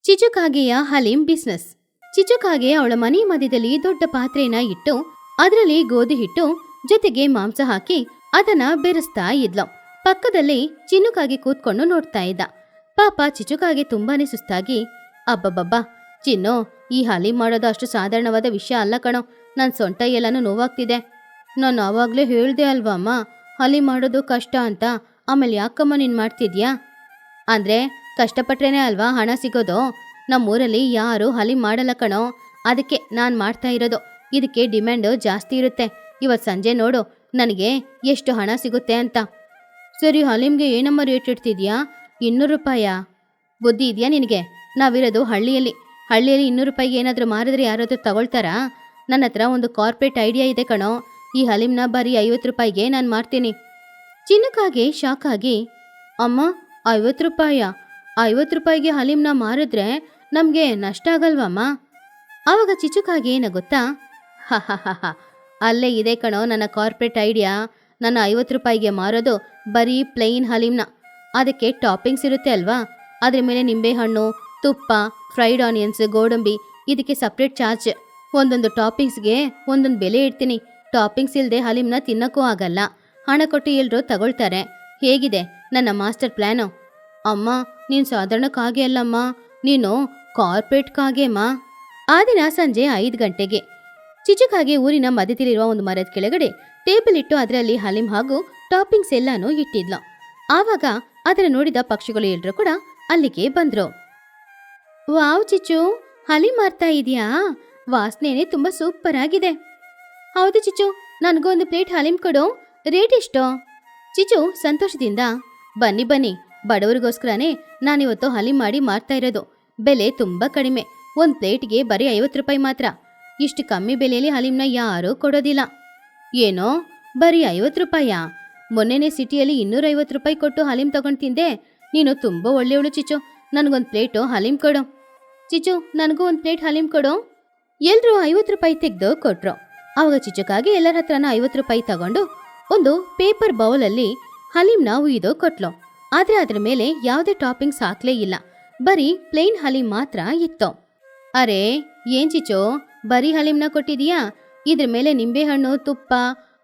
ಚಿಚುಕಾಗೆಯ ಹಲೀಂ business. ಚಿಚುಕಾಗೆ ಅವಳ ಮನೆ ಮಧ್ಯದಲ್ಲಿ ದೊಡ್ಡ ಪಾತ್ರೆನ ಇಟ್ಟು ಅದರಲ್ಲಿ ಗೋಧಿ ಹಿಟ್ಟು ಜೊತೆಗೆ ಮಾಂಸ ಹಾಕಿ ಅದನ್ನ ಬೆರೆಸ್ತಾ ಇದ್ಲು. ಪಕ್ಕದಲ್ಲಿ ಚಿನ್ನುಕಾಗೆ ಕೂತ್ಕೊಂಡು ನೋಡ್ತಾ ಇದ್ದ. ಪಾಪ ಚಿಚುಕಾಗೆ ತುಂಬಾನೇ ಸುಸ್ತಾಗಿ, ಅಬ್ಬಬ್ಬಬ್ಬಾ ಚಿನ್ನು, ಈ ಹಲೀಂ ಮಾಡೋದು ಅಷ್ಟು ಸಾಧಾರಣವಾದ ವಿಷಯ ಅಲ್ಲ ಕಣೋ, ನನ್ನ ಸೊಂಟ ಎಲ್ಲಾನು ನೋವಾಗ್ತಿದೆ. ನಾನು ಆವಾಗ್ಲೇ ಹೇಳ್ದೆ ಅಲ್ವಾ ಅಮ್ಮ, ಹಲೀಂ ಮಾಡೋದು ಕಷ್ಟ ಅಂತ. ಆಮೇಲೆ ಯಾಕಮ್ಮ ನೀನ್ ಮಾಡ್ತಿದ್ಯಾ? ಅಂದ್ರೆ ಕಷ್ಟಪಟ್ರೇನೆ ಅಲ್ವಾ ಹಣ ಸಿಗೋದು. ನಮ್ಮೂರಲ್ಲಿ ಯಾರು ಹಲೀಂ ಮಾಡಲ್ಲ ಕಣೋ, ಅದಕ್ಕೆ ನಾನು ಮಾಡ್ತಾ ಇರೋದು. ಇದಕ್ಕೆ ಡಿಮ್ಯಾಂಡು ಜಾಸ್ತಿ ಇರುತ್ತೆ. ಇವತ್ತು ಸಂಜೆ ನೋಡು ನನಗೆ ಎಷ್ಟು ಹಣ ಸಿಗುತ್ತೆ ಅಂತ. ಸರಿ, ಹಲೀಂಗೆ ಏನಮ್ಮ ರೇಟ್ ಇಡ್ತಿದ್ಯಾ? 200 ರೂಪಾಯಾ? ಬುದ್ಧಿ ಇದೆಯಾ ನಿನಗೆ? ನಾವಿರೋದು ಹಳ್ಳಿಯಲ್ಲಿ 200 ರೂಪಾಯಿಗೆ ಏನಾದರೂ ಮಾರಿದ್ರೆ ಯಾರಾದರೂ ತಗೊಳ್ತಾರಾ? ನನ್ನ ಹತ್ರ ಒಂದು ಕಾರ್ಪೊರೇಟ್ ಐಡಿಯಾ ಇದೆ ಕಣೋ. ಈ ಹಲೀಂನ ಬರೀ 50 ರೂಪಾಯಿಗೆ ನಾನು ಮಾಡ್ತೀನಿ. ಚಿನ್ನಕ್ಕಾಗೆ ಶಾಕ್ ಆಗಿ, ಅಮ್ಮ 50 ರೂಪಾಯಾ? 50 ರೂಪಾಯಿಗೆ ಹಲೀಂನ ಮಾರಿದ್ರೆ ನಮಗೆ ನಷ್ಟ ಆಗಲ್ವಮ್ಮ? ಆವಾಗ ಚಿಚುಕಾಗೆ ನಗುತ್ತಾ, ಹ ಅಲ್ಲೇ ಇದೆ ಕಣೋ ನನ್ನ ಕಾರ್ಪೊರೇಟ್ ಐಡಿಯಾ. ನಾನು 50 ರೂಪಾಯಿಗೆ ಮಾರೋದು ಬರೀ ಪ್ಲೈನ್ ಹಲೀಂನ. ಅದಕ್ಕೆ ಟಾಪಿಂಗ್ಸ್ ಇರುತ್ತೆ ಅಲ್ವಾ, ಅದ್ರ ಮೇಲೆ ನಿಂಬೆಹಣ್ಣು, ತುಪ್ಪ, ಫ್ರೈಡ್ ಆನಿಯನ್ಸ್, ಗೋಡಂಬಿ, ಇದಕ್ಕೆ ಸಪ್ರೇಟ್ ಚಾರ್ಜ್. ಒಂದೊಂದು ಟಾಪಿಂಗ್ಸ್ಗೆ ಒಂದೊಂದು ಬೆಲೆ ಇಡ್ತೀನಿ. ಟಾಪಿಂಗ್ಸ್ ಇಲ್ಲದೆ ಹಲೀಂನ ತಿನ್ನಕ್ಕೂ ಆಗಲ್ಲ. ಹಣ ಕೊಟ್ಟು ಎಲ್ಲರೂ ತಗೊಳ್ತಾರೆ. ಹೇಗಿದೆ ನನ್ನ ಮಾಸ್ಟರ್ ಪ್ಲ್ಯಾನು? ಅಮ್ಮ, ನೀನು ಸಾಧಾರಣ ಕಾಗೆ ಅಲ್ಲಮ್ಮ, ನೀನು ಕಾರ್ಪೊರೇಟ್ ಕಾಗೆಮ್ಮ. ಆ ದಿನ ಸಂಜೆ 5 ಗಂಟೆಗೆ ಚಿಚುಕಾಗೆ ಊರಿನ ಮಧ್ಯದಲ್ಲಿರುವ ಒಂದು ಮರದ ಕೆಳಗಡೆ ಟೇಬಲ್ ಇಟ್ಟು ಅದರಲ್ಲಿ ಹಲೀಂ ಹಾಗೂ ಟಾಪಿಂಗ್ಸ್ ಎಲ್ಲಾನು ಇಟ್ಟಿದ್ಲು. ಆವಾಗ ಅದನ್ನು ನೋಡಿದ ಪಕ್ಷಿಗಳು ಎಲ್ಲರೂ ಕೂಡ ಅಲ್ಲಿಗೆ ಬಂದ್ರು. ವಾವ್ ಚಿಚ್ಚು, ಹಲೀಂ ಮಾರ್ತಾ ಇದೆಯಾ? ವಾಸನೆನೇ ತುಂಬಾ ಸೂಪರ್ ಆಗಿದೆ. ಹೌದು ಚಿಚ್ಚು, ನನಗೂ ಒಂದು ಪ್ಲೇಟ್ ಹಲೀಂ ಕೊಡು. ರೇಟ್ ಎಷ್ಟು? ಚಿಚ್ಚು ಸಂತೋಷದಿಂದ, ಬನ್ನಿ ಬನ್ನಿ, ಬಡವರಿಗೋಸ್ಕರನೇ ನಾನಿವತ್ತು ಹಲೀಂ ಮಾಡಿ ಮಾರ್ತಾ ಇರೋದು. ಬೆಲೆ ತುಂಬಾ ಕಡಿಮೆ, ಒಂದು ಪ್ಲೇಟ್ಗೆ ಬರೀ 50 ರೂಪಾಯಿ ಮಾತ್ರ. ಇಷ್ಟು ಕಮ್ಮಿ ಬೆಲೆಯಲ್ಲಿ ಹಲೀಂನ ಯಾರೂ ಕೊಡೋದಿಲ್ಲ. ಏನೋ ಬರೀ 50 ರೂಪಾಯಾ? ಮೊನ್ನೆನೇ ಸಿಟಿಯಲ್ಲಿ 250 ರೂಪಾಯಿ ಕೊಟ್ಟು ಹಲೀಂ ತಗೊಂಡು ತಿಂದೆ. ನೀನು ತುಂಬಾ ಒಳ್ಳೆಯವಳು ಚಿಚ್ಚು, ನನಗೊಂದು ಪ್ಲೇಟು ಹಲೀಂ ಕೊಡು. ಚಿಚ್ಚು, ನನಗೂ ಒಂದು ಪ್ಲೇಟ್ ಹಲೀಂ ಕೊಡು. ಎಲ್ಲರೂ 50 ರೂಪಾಯಿ ತೆಗೆದು ಕೊಟ್ರು. ಆವಾಗ ಚಿಚ್ಚುಕಾಗಿ ಎಲ್ಲರ ಹತ್ರನ 50 ರೂಪಾಯಿ ತಗೊಂಡು ಒಂದು ಪೇಪರ್ ಬೌಲಲ್ಲಿ ಹಲೀಂನ ಉಯ್ದು ಕೊಟ್ಲು. ಆದ್ರೆ ಅದ್ರ ಮೇಲೆ ಯಾವುದೇ ಟಾಪಿಂಗ್ಸ್ ಹಾಕ್ಲೇ ಇಲ್ಲ, ಬರೀ ಪ್ಲೇನ್ ಹಲೀಂ ಮಾತ್ರ ಇತ್ತು. ಅರೆ ಏನ್ ಚಿಚ್ಚು, ಬರೀ ಹಲೀಂನ ಕೊಟ್ಟಿದೀಯಾ? ಇದ್ರ ಮೇಲೆ ನಿಂಬೆಹಣ್ಣು, ತುಪ್ಪ,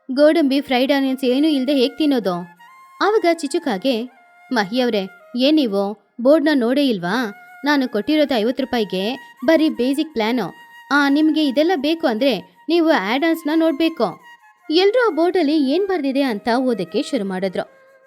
ಗೋಡಂಬಿ, ಫ್ರೈಡ್ ಆನಿಯನ್ಸ್ ಏನೂ ಇಲ್ಲದೆ ಹೇಗೆ ತಿನ್ನೋದು? ಆವಾಗ ಚಿಚುಕಾಗೆ, ಮಹಿಯವ್ರೆ, ಏನ್ ನೀವು ಬೋರ್ಡ್ನ ನೋಡೇ ಇಲ್ವಾ? ನಾನು ಕೊಟ್ಟಿರೋದು 50 ರೂಪಾಯಿಗೆ ಬರೀ ಬೇಸಿಕ್ ಪ್ಲ್ಯಾನು. ನಿಮಗೆ ಇದೆಲ್ಲ ಬೇಕು ಅಂದರೆ ನೀವು ಆ್ಯಡ್ ಆನ್ಸ್ನ ನೋಡಬೇಕು. ಎಲ್ಲರೂ ಆ ಬೋರ್ಡಲ್ಲಿ ಏನು ಬರೆದಿದೆ ಅಂತ ಓದಕ್ಕೆ ಶುರು ಮಾಡಿದ್ರು.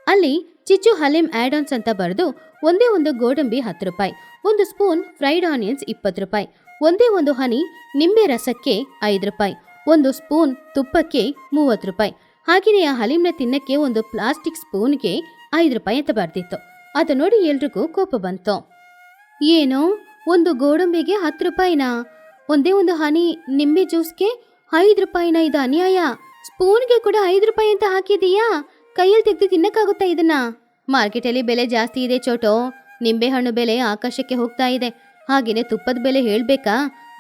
ಅಲ್ಲಿ ಚಿಚ್ಚು ಹಲೀಂ ಆ್ಯಡ್ ಆನ್ಸ್ ಅಂತ ಬರೆದು ಒಂದೇ ಒಂದು ಗೋಡಂಬಿ 10 ರೂಪಾಯಿ, ಒಂದು ಸ್ಪೂನ್ ಫ್ರೈಡ್ ಆನಿಯನ್ಸ್ 20 ರೂಪಾಯಿ, ಒಂದೇ ಒಂದು ಹನಿ ನಿಂಬೆ ರಸಕ್ಕೆ 5 ರೂಪಾಯಿ, ಒಂದು ಸ್ಪೂನ್ ತುಪ್ಪಕ್ಕೆ 30 ರೂಪಾಯಿ, ಹಾಗೆಯೇ ಆ ಹಲೀಂನ ತಿನ್ನಕ್ಕೆ ಒಂದು ಪ್ಲಾಸ್ಟಿಕ್ ಸ್ಪೂನ್ಗೆ 5 ರೂಪಾಯಿ ಅಂತ ಬರ್ದಿತ್ತು. ಅದು ನೋಡಿ ಎಲ್ರಿಗೂ ಕೋಪ ಬಂತು. ಏನೋ ಒಂದು ಗೋಡಂಬಿಗೆ 10 ರೂಪಾಯಿನಾ? ಒಂದೇ ಒಂದು ಹನಿ ನಿಂಬೆ ಜ್ಯೂಸ್ಗೆ 5 ರೂಪಾಯಿನ? ಇದು ಅನ್ಯಾಯ. ಸ್ಪೂನ್ಗೆ ಕೂಡ 5 ರೂಪಾಯಿ ಅಂತ ಹಾಕಿದೀಯಾ? ಕೈಯಲ್ಲಿ ತೆಗೆದು ತಿನ್ನಕ್ಕಾಗುತ್ತಾ ಇದನ್ನ? ಮಾರ್ಕೆಟಲ್ಲಿ ಬೆಲೆ ಜಾಸ್ತಿ ಇದೆ ಚೋಟೋ. ನಿಂಬೆಹಣ್ಣು ಬೆಲೆ ಆಕಾಶಕ್ಕೆ ಹೋಗ್ತಾ ಇದೆ. ಹಾಗೇನೆ ತುಪ್ಪದ ಬೆಲೆ ಹೇಳ್ಬೇಕಾ?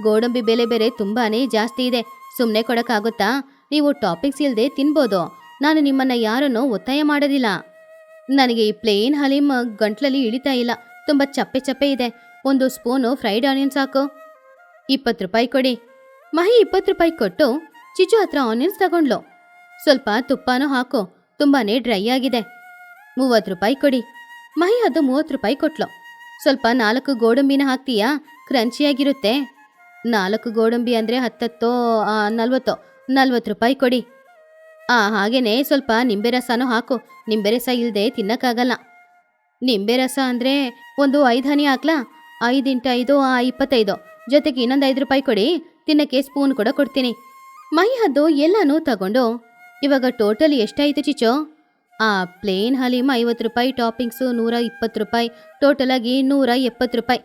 ಗೋಡಂಬಿ ಬೆಲೆ ಬೇರೆ ತುಂಬಾನೇ ಜಾಸ್ತಿ ಇದೆ. ಸುಮ್ಮನೆ ಕೊಡಕ್ಕಾಗುತ್ತಾ? ನೀವು ಟಾಪಿಕ್ಸ್ ಇಲ್ಲದೆ ತಿನ್ಬೋದು. ನಾನು ನಿಮ್ಮನ್ನ ಯಾರನ್ನೂ ಒತ್ತಾಯ ಮಾಡೋದಿಲ್ಲ. ನನಗೆ ಈ ಪ್ಲೇನ್ ಹಲೀಂ ಗಂಟ್ಲಲ್ಲಿ ಇಳಿತಾ ಇಲ್ಲ, ತುಂಬ ಚಪ್ಪೆ ಇದೆ. ಒಂದು ಸ್ಪೂನು ಫ್ರೈಡ್ ಆನಿಯನ್ಸ್ ಹಾಕು. 20 ರೂಪಾಯಿ ಕೊಡಿ. ಮಹಿ 20 ರೂಪಾಯಿ ಕೊಟ್ಟು ಚಿಚ್ಚು ಹತ್ರ ಆನಿಯನ್ಸ್ ತಗೊಂಡ್ಲು. ಸ್ವಲ್ಪ ತುಪ್ಪನೂ ಹಾಕು, ತುಂಬಾನೇ ಡ್ರೈ ಆಗಿದೆ. 30 ರೂಪಾಯಿ ಕೊಡಿ. ಮಹಿ ಅದು 30 ರೂಪಾಯಿ ಕೊಟ್ಲು. ಸ್ವಲ್ಪ 4 ಗೋಡಂಬಿನ ಹಾಕ್ತೀಯಾ? ಕ್ರಂಚಿಯಾಗಿರುತ್ತೆ. 4 ಗೋಡಂಬಿ ಅಂದರೆ 10 40 ರೂಪಾಯಿ ಕೊಡಿ. ಹಾಗೇನೆ ಸ್ವಲ್ಪ ನಿಂಬೆ ರಸನೂ ಹಾಕು. ನಿಂಬೆ ರಸ ಇಲ್ಲದೆ ತಿನ್ನಕ್ಕಾಗಲ್ಲ. ನಿಂಬೆ ರಸ ಅಂದರೆ ಒಂದು 5 ಹನಿ ಹಾಕ್ಲಾ? 5 × 5 25, ಜೊತೆಗೆ ಇನ್ನೊಂದು 5 ರೂಪಾಯಿ ಕೊಡಿ. ತಿನ್ನಕ್ಕೆ ಸ್ಪೂನ್ ಕೂಡ ಕೊಡ್ತೀನಿ. ಮಹಿ ಹದ್ದು ಎಲ್ಲನೂ ತಗೊಂಡು, ಇವಾಗ ಟೋಟಲ್ ಎಷ್ಟಾಯಿತು ಚಿಚ್ಚೋ? ಪ್ಲೇನ್ ಹಲೀಮ್ 50 ರೂಪಾಯಿ, ಟಾಪಿಂಗ್ಸು 120 ರೂಪಾಯಿ, ಟೋಟಲ್ ಆಗಿ 170 ರೂಪಾಯಿ.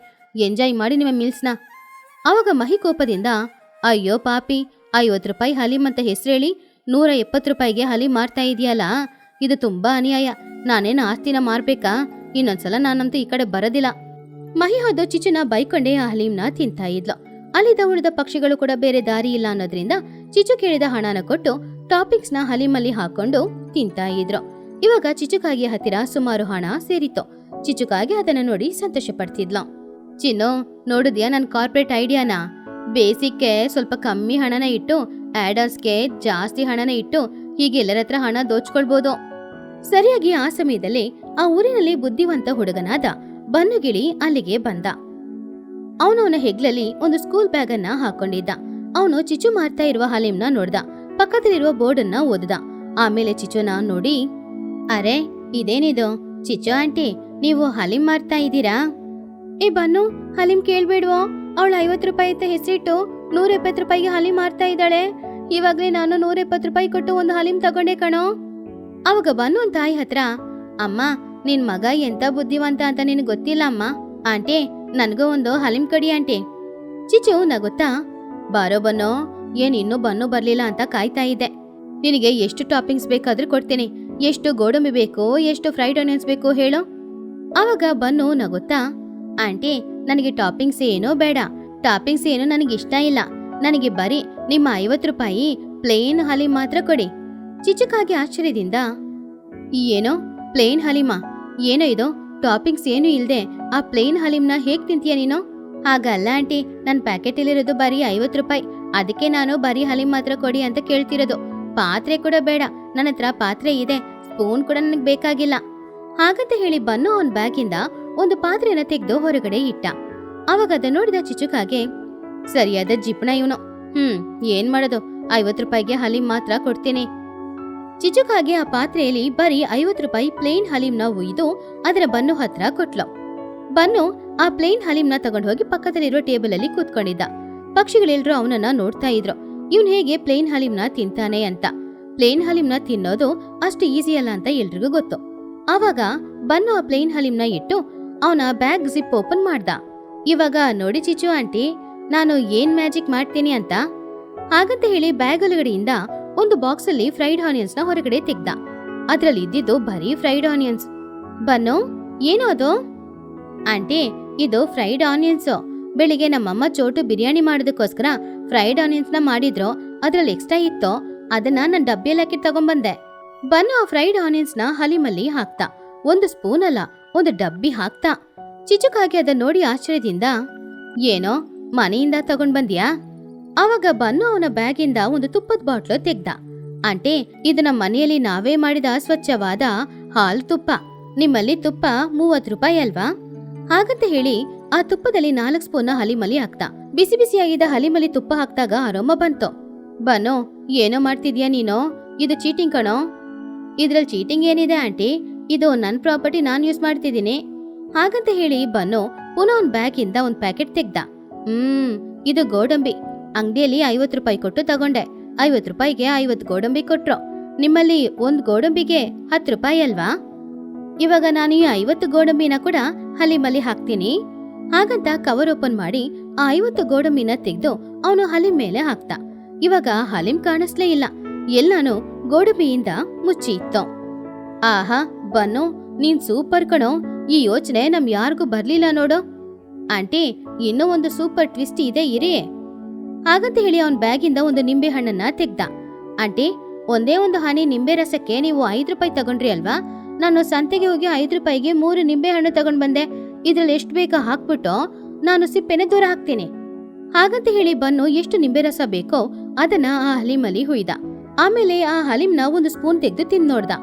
ಎಂಜಾಯ್ ಮಾಡಿ ನಿಮ್ಮ ಮೀಲ್ಸ್ನ. ಆವಾಗ ಮಹಿ ಕೋಪದಿಂದ, ಅಯ್ಯೋ ಪಾಪಿ, 50 ರೂಪಾಯಿ ಹಲೀಮ್ ಅಂತ ಹೆಸರು ಹೇಳಿ 170 ರೂಪಾಯಿಗೆ ಹಲೀಮ್ ಮಾರ್ತಾ ಇದೆಯಲ್ಲ, ಇದು ತುಂಬಾ ಅನ್ಯಾಯ. ನಾನೇನು ಆಸ್ತಿನ ಮಾರ್ಬೇಕಾ? ಇನ್ನೊಂದ್ಸಲ ನಾನಂತೂ ಈ ಕಡೆ ಬರೋದಿಲ್ಲ. ಮಹಿ ಹದ್ದು ಚಿಚ್ಚುನ ಬೈಕೊಂಡೇ ಆ ಹಲೀಮ್ನ ತಿಂತಾ ಇದ್ಲು. ಅಲ್ಲಿದ್ದ ಉಳಿದ ಪಕ್ಷಿಗಳು ಕೂಡ ಬೇರೆ ದಾರಿ ಇಲ್ಲ ಅನ್ನೋದ್ರಿಂದ ಚಿಚ್ಚು ಕೇಳಿದ ಹಣನ ಕೊಟ್ಟು ಟಾಪಿಕ್ಸ್ನ ಹಲೀಮಲ್ಲಿ ಹಾಕೊಂಡು ತಿಂತಾ ಇದ್ರು. ಇವಾಗ ಚಿಚುಕಾಗಿಯ ಹತ್ತಿರ ಸುಮಾರು ಹಣ ಸೇರಿತ್ತು. ಚಿಚುಕಾಗಿ ಅದನ್ನ ನೋಡಿ ಸಂತೋಷ ಪಡ್ತಿದ್ಲು. ಚಿನ್ನು, ನೋಡಿದ್ಯಾ ನನ್ನ ಕಾರ್ಪೊರೇಟ್ ಐಡಿಯಾನ? ಬೇಸಿಕ್ಗೆ ಸ್ವಲ್ಪ ಕಮ್ಮಿ ಹಣನ ಇಟ್ಟು ಆಡರ್ಸ್ಗೆ ಜಾಸ್ತಿ ಹಣನ ಇಟ್ಟು ಹೀಗೆ ಎಲ್ಲರ ಹತ್ರ ಹಣ ದೋಚ್ಕೊಳ್ಬೋದು. ಸರಿಯಾಗಿ ಆ ಸಮಯದಲ್ಲಿ ಆ ಊರಿನಲ್ಲಿ ಬುದ್ಧಿವಂತ ಹುಡುಗನಾದ ಬನ್ನುಗಿಳಿ ಅಲ್ಲಿಗೆ ಬಂದ. ಅವನ ಹೆಗ್ಲಲ್ಲಿ ಒಂದು ಸ್ಕೂಲ್ ಬ್ಯಾಗ್ ಅನ್ನ ಹಾಕೊಂಡಿದ್ದ. ಅವನು ಚಿಚು ಮಾರ್ತಾ ಇರುವ ಹಲೀಮ್ನ ನೋಡ್ದ. ಪಕ್ಕದಲ್ಲಿರುವ ಬೋರ್ಡ್ ಅನ್ನ ಓದ್ದ. ಆಮೇಲೆ ಚಿಚುನ ನೋಡಿ, ಅರೆ ಇದೇನಿದು ಚಿಚು ಆಂಟಿ, ನೀವು ಹಲೀಮ್ ಮಾರ್ತಾ ಇದ್ದೀರಾ? ಏ ಬನ್ನು, ಹಲೀಮ್ ಕೇಳ್ಬೇಡ್ವೋ, ಅವಳು 50 ರೂಪಾಯಿ ಅಂತ ಹೆಸರಿಟ್ಟು 170 ರೂಪಾಯಿಗೆ ಹಲೀಮ್ ಮಾರ್ತಾ ಇದ್ದಾಳೆ. ಇವಾಗ್ಲೇ ನಾನು 170 ರೂಪಾಯಿ ಕೊಟ್ಟು ಒಂದು ಹಲೀಮ್ ತಗೊಂಡೆ ಕಣೋ. ಅವಾಗ ಬನ್ನು ತಾಯಿ ಹತ್ರ, ಅಮ್ಮ ನಿನ್ ಮಗ ಎಂತ ಬುದ್ಧಿವಂತ ಅಂತ ನಿನಗೆ ಗೊತ್ತಿಲ್ಲ ಅಮ್ಮ. ಆಂಟಿ, ನನ್ಗೂ ಒಂದು ಹಲೀಮ್ ಕಡಿ ಆಂಟಿ. ಚಿಚು ನಗುತ್ತಾ, ಬಾರೋ ಬನ್ನೋ, ಏನ್ ಇನ್ನೂ ಬನ್ನು ಬರ್ಲಿಲ್ಲ ಅಂತ ಕಾಯ್ತಾ ಇದ್ದೆ. ನಿನಗೆ ಎಷ್ಟು ಟಾಪಿಂಗ್ಸ್ ಬೇಕಾದ್ರೂ ಕೊಡ್ತೀನಿ. ಎಷ್ಟು ಗೋಡಂಬಿ ಬೇಕು, ಎಷ್ಟು ಫ್ರೈಡ್ ಆನಿಯನ್ಸ್ ಬೇಕು ಹೇಳು. ಅವಾಗ ಬನ್ನು ನಗುತ್ತಾ, ಆಂಟಿ ನನಗೆ ಟಾಪಿಂಗ್ಸ್ ಏನೋ ಬೇಡ, ಟಾಪಿಂಗ್ಸ್ ಏನು ನನಗೆ ಇಷ್ಟ ಇಲ್ಲ. ನನಗೆ ಬರೀ ನಿಮ್ಮ 50 ರೂಪಾಯಿ ಪ್ಲೇನ್ ಹಲೀಮ್ ಮಾತ್ರ ಕೊಡಿ. ಚಿಚುಕಾಗಿ ಆಶ್ಚರ್ಯದಿಂದ, ಏನೋ ಪ್ಲೇನ್ ಹಲೀಮಾ? ಏನೋ ಇದು, ಟಾಪಿಂಗ್ಸ್ ಏನು ಇಲ್ದೆ ಆ ಪ್ಲೇನ್ ಹಲೀಮ್ನ ಹೇಗ್ ತಿಂತೀಯ ನೀನು? ಹಾಗಲ್ಲ ಆಂಟಿ, ನನ್ನ ಪ್ಯಾಕೆಟ್ ಇಲ್ಲಿರೋದು ಬರೀ 50 ರೂಪಾಯಿ, ಅದಕ್ಕೆ ನಾನು ಬರೀ ಹಲೀಮ್ ಮಾತ್ರ ಕೊಡಿ ಅಂತ ಕೇಳ್ತಿರೋದು. ಪಾತ್ರೆ ಕೂಡ ಬೇಡ, ನನ್ನ ಹತ್ರ ಪಾತ್ರೆ ಇದೆ, ಸ್ಪೂನ್ ಕೂಡ ನನಗೆ ಬೇಕಾಗಿಲ್ಲ. ಹಾಗಂತ ಹೇಳಿ ಬನ್ನು ಅವನ್ ಬ್ಯಾಗಿಂದ ಒಂದು ಪಾತ್ರೆನ ತೆಗೆದು ಹೊರಗಡೆ ಇಟ್ಟ. ಅವಾಗ ಅದ ನೋಡಿದ ಚಿಚುಕಾಗೆ, ಸರಿಯಾದ ಜಿಪ್ಣ ಇವನು. ಏನ್ ಮಾಡೋದು, 50 ರೂಪಾಯಿಗೆ ಹಲೀಮ್ ಮಾತ್ರ ಕೊಡ್ತೀನಿ. ಚಿಚುಕಾಗೆ ಆ ಪಾತ್ರೆಯಲ್ಲಿ ಬರೀ 50 ರೂಪಾಯಿ ಪ್ಲೇನ್ ಹಲೀಮ್ನ ಉಯ್ದು ಅದರ ಬನ್ನು ಹತ್ರ ಕೊಟ್ಲು. ಬನ್ನು ಆ ಪ್ಲೇನ್ ಹಲೀಮ್ನ ತಗೊಂಡು ಹೋಗಿ ಪಕ್ಕದಲ್ಲಿರೋ ಟೇಬಲ್ ಅಲ್ಲಿ ಕೂತ್ಕೊಂಡಿದ್ದ. ಪಕ್ಷಿಗಳೆಲ್ಲರೂ ಅವನನ್ನ ನೋಡ್ತಾ ಇದ್ರು, ಇವನ್ ಹೇಗೆ ಪ್ಲೇನ್ ಹಲೀಮ್ನ ತಿಂತಾನೆ ಅಂತ. ಪ್ಲೇನ್ ಹಲೀಮ್ನ ತಿನ್ನೋದು ಅಷ್ಟು ಈಸಿ ಅಲ್ಲ ಅಂತ ಎಲ್ರಿಗೂ ಗೊತ್ತು. ಆವಾಗ ಬನ್ನು ಆ ಪ್ಲೇನ್ ಹಲೀಮ್ನ ಇಟ್ಟು ಅವನ ಬ್ಯಾಗ್ ಜಿಪ್ ಓಪನ್ ಮಾಡ್ದ. ಇವಾಗ ನೋಡಿ ಚಿಚು ಆಂಟಿ, ನಾನು ಏನ್ ಮ್ಯಾಜಿಕ್ ಮಾಡ್ತೀನಿ ಅಂತ. ಹಾಗಂತ ಹೇಳಿ ಬ್ಯಾಗ್ ಒಳಗಡೆಯಿಂದ ಒಂದು ಬಾಕ್ಸ್ ಅಲ್ಲಿ ಫ್ರೈಡ್ ಆನಿಯನ್ಸ್ ನ ಹೊರಗಡೆ ತೆಗ್ದ. ಅದ್ರಲ್ಲಿ ಇದ್ದಿದ್ದು ಬರೀ ಫ್ರೈಡ್ ಆನಿಯನ್ಸ್. ಬನ್ನು, ಏನೋ ಅದು? ಆಂಟಿ, ಇದು ಫ್ರೈಡ್ ಆನಿಯನ್ಸ್. ಬೆಳಿಗ್ಗೆ ನಮ್ಮಮ್ಮ ಚೋಟು ಬಿರಿಯಾನಿ ಮಾಡೋದಕ್ಕೋಸ್ಕರ ಫ್ರೈಡ್ ಆನಿಯನ್ಸ್ ನ ಮಾಡಿದ್ರು, ಅದ್ರಲ್ಲಿ ಎಕ್ಸ್ಟ್ರಾ ಇತ್ತು, ಅದನ್ನ ನಾನು ಡಬ್ಬಿಯಲ್ಲಿ ಹಾಕಿ ತಗೊಂಡ್ಬಂದೆ. ಬನ್ನು ಆ ಫ್ರೈಡ್ ಆನಿಯನ್ಸ್ ನ ಹಲೀಮಲ್ಲಿ ಹಾಕ್ತಾ. ಒಂದು ಸ್ಪೂನ್ ಅಲ್ಲ, ಒಂದು ಡಬ್ಬಿ ಹಾಕ್ತಾ. ಚಿಚುಕಾಗಿ ಅದನ್ನ ನೋಡಿ ಆಶ್ಚರ್ಯದಿಂದ, ಏನೋ ಮನೆಯಿಂದ ತಗೊಂಡ್ ಬಂದ್ಯಾ? ಆವಾಗ ಬನ್ನು ಅವನ ಬ್ಯಾಗಿಂದ ಒಂದು ತುಪ್ಪದ ಬಾಟ್ಲು ತೆಗ್ದ. ಆಂಟಿ, ಇದು ನಮ್ಮ ಮನೆಯಲ್ಲಿ ನಾವೇ ಮಾಡಿದ ಸ್ವಚ್ಛವಾದ ಹಾಲ್ ತುಪ್ಪ. ನಿಮ್ಮಲ್ಲಿ ತುಪ್ಪ 30 ರೂಪಾಯಿ ಅಲ್ವಾ? ಹಾಗಂತ ಹೇಳಿ ಆ ತುಪ್ಪದಲ್ಲಿ 4 ಸ್ಪೂನ್ ಹಲೀಮಲ್ಲಿ ಹಾಕ್ತಾ. ಬಿಸಿ ಬಿಸಿಯಾಗಿದ್ದ ಹಲೀಮಲ್ಲಿ ತುಪ್ಪ ಹಾಕ್ದಾಗ ಅರೋಮ ಬಂತು. ಬನ್ನು, ಏನೋ ಮಾಡ್ತಿದ್ಯಾ ನೀನು? ಇದು ಚೀಟಿಂಗ್ ಕಣೋ. ಇದ್ರಲ್ಲಿ ಚೀಟಿಂಗ್ ಏನಿದೆ ಆಂಟಿ? ಇದು ನನ್ನ ಪ್ರಾಪರ್ಟಿ, ನಾನು ಯೂಸ್ ಮಾಡ್ತಿದ್ದೀನಿ. ಹಾಗಂತ ಹೇಳಿ ಬನ್ನು ಪುನಃ ಒಂದ್ ಬ್ಯಾಗಿಂದ ಒಂದ್ ಪ್ಯಾಕೆಟ್ ತೆಗ್ದ. ಇದು ಗೋಡಂಬಿ. ಅಂಗಡಿಯಲ್ಲಿ 50 ರೂಪಾಯಿ ಕೊಟ್ಟು ತಗೊಂಡೆ. 50 ರೂಪಾಯಿಗೆ 50 ಗೋಡಂಬಿ ಕೊಟ್ರು. ನಿಮ್ಮಲ್ಲಿ ಒಂದ್ ಗೋಡಂಬಿಗೆ 10 ರೂಪಾಯಿ ಅಲ್ವಾ? ಇವಾಗ ನಾನು ಈ 50 ಗೋಡಂಬಿನ ಕೂಡ ಹಲೀಮಲ್ಲಿ ಹಾಕ್ತೀನಿ. ಹಾಗಂತ ಕವರ್ ಓಪನ್ ಮಾಡಿ ಆ 50 ಗೋಡಂಬಿನ ತೆಗೆದು ಅವನು ಹಲೀಮ್ ಮೇಲೆ ಹಾಕ್ತ. ಇವಾಗ ಹಲೀಮ್ ಕಾಣಿಸ್ಲೇ ಇಲ್ಲ, ಎಲ್ಲಾನು ಗೋಡಂಬಿಯಿಂದ ಮುಚ್ಚಿ ಇತ್ತು. ಆಹಾ ಬನ್ನು, ನೀನ್ ಸೂಪರ್ ಕಣೋ. ಈ ಯೋಚನೆ ನಮ್ ಯಾರಿಗೂ ಬರ್ಲಿಲ್ಲ ನೋಡು. ಆಂಟಿ, ಇನ್ನೂ ಒಂದು ಸೂಪರ್ ಟ್ವಿಸ್ಟ್ ಇದೆ ಇರಿ. ಹಾಗಂತ ಹೇಳಿ ಅವನ್ ಬ್ಯಾಗಿಂದ ಒಂದು ನಿಂಬೆ ಹಣ್ಣನ್ನ ತೆಗ್ದ. ಆಂಟಿ, ಒಂದೇ ಒಂದು ಹನಿ ನಿಂಬೆ ರಸಕ್ಕೆ ನೀವು 5 ರೂಪಾಯಿ ತಗೊಂಡ್ರಿ ಅಲ್ವಾ? ನಾನು ಸಂತೆಗೆ ಹೋಗಿ 5 ರೂಪಾಯಿಗೆ 3 ನಿಂಬೆ ಹಣ್ಣು ತಗೊಂಡ್ ಬಂದೆ. ಇದ್ರಲ್ಲಿ ಎಷ್ಟು ಬೇಗ ಹಾಕ್ಬಿಟ್ಟು ನಾನು ಸಿಪ್ಪೆನೆ ದೂರ ಹಾಕ್ತೀನಿ. ಹಾಗಂತ ಹೇಳಿ ಬನ್ನು ಎಷ್ಟು ನಿಂಬೆ ರಸ ಬೇಕೋ ಅದನ್ನ ಆ ಹಲೀಮಲ್ಲಿ ಹುಯ್ದ. ಆಮೇಲೆ ಆ ಹಲೀಮ್ನ ಒಂದು ಸ್ಪೂನ್ ತೆಗೆದು ತಿಂದ್ ನೋಡ್ದ.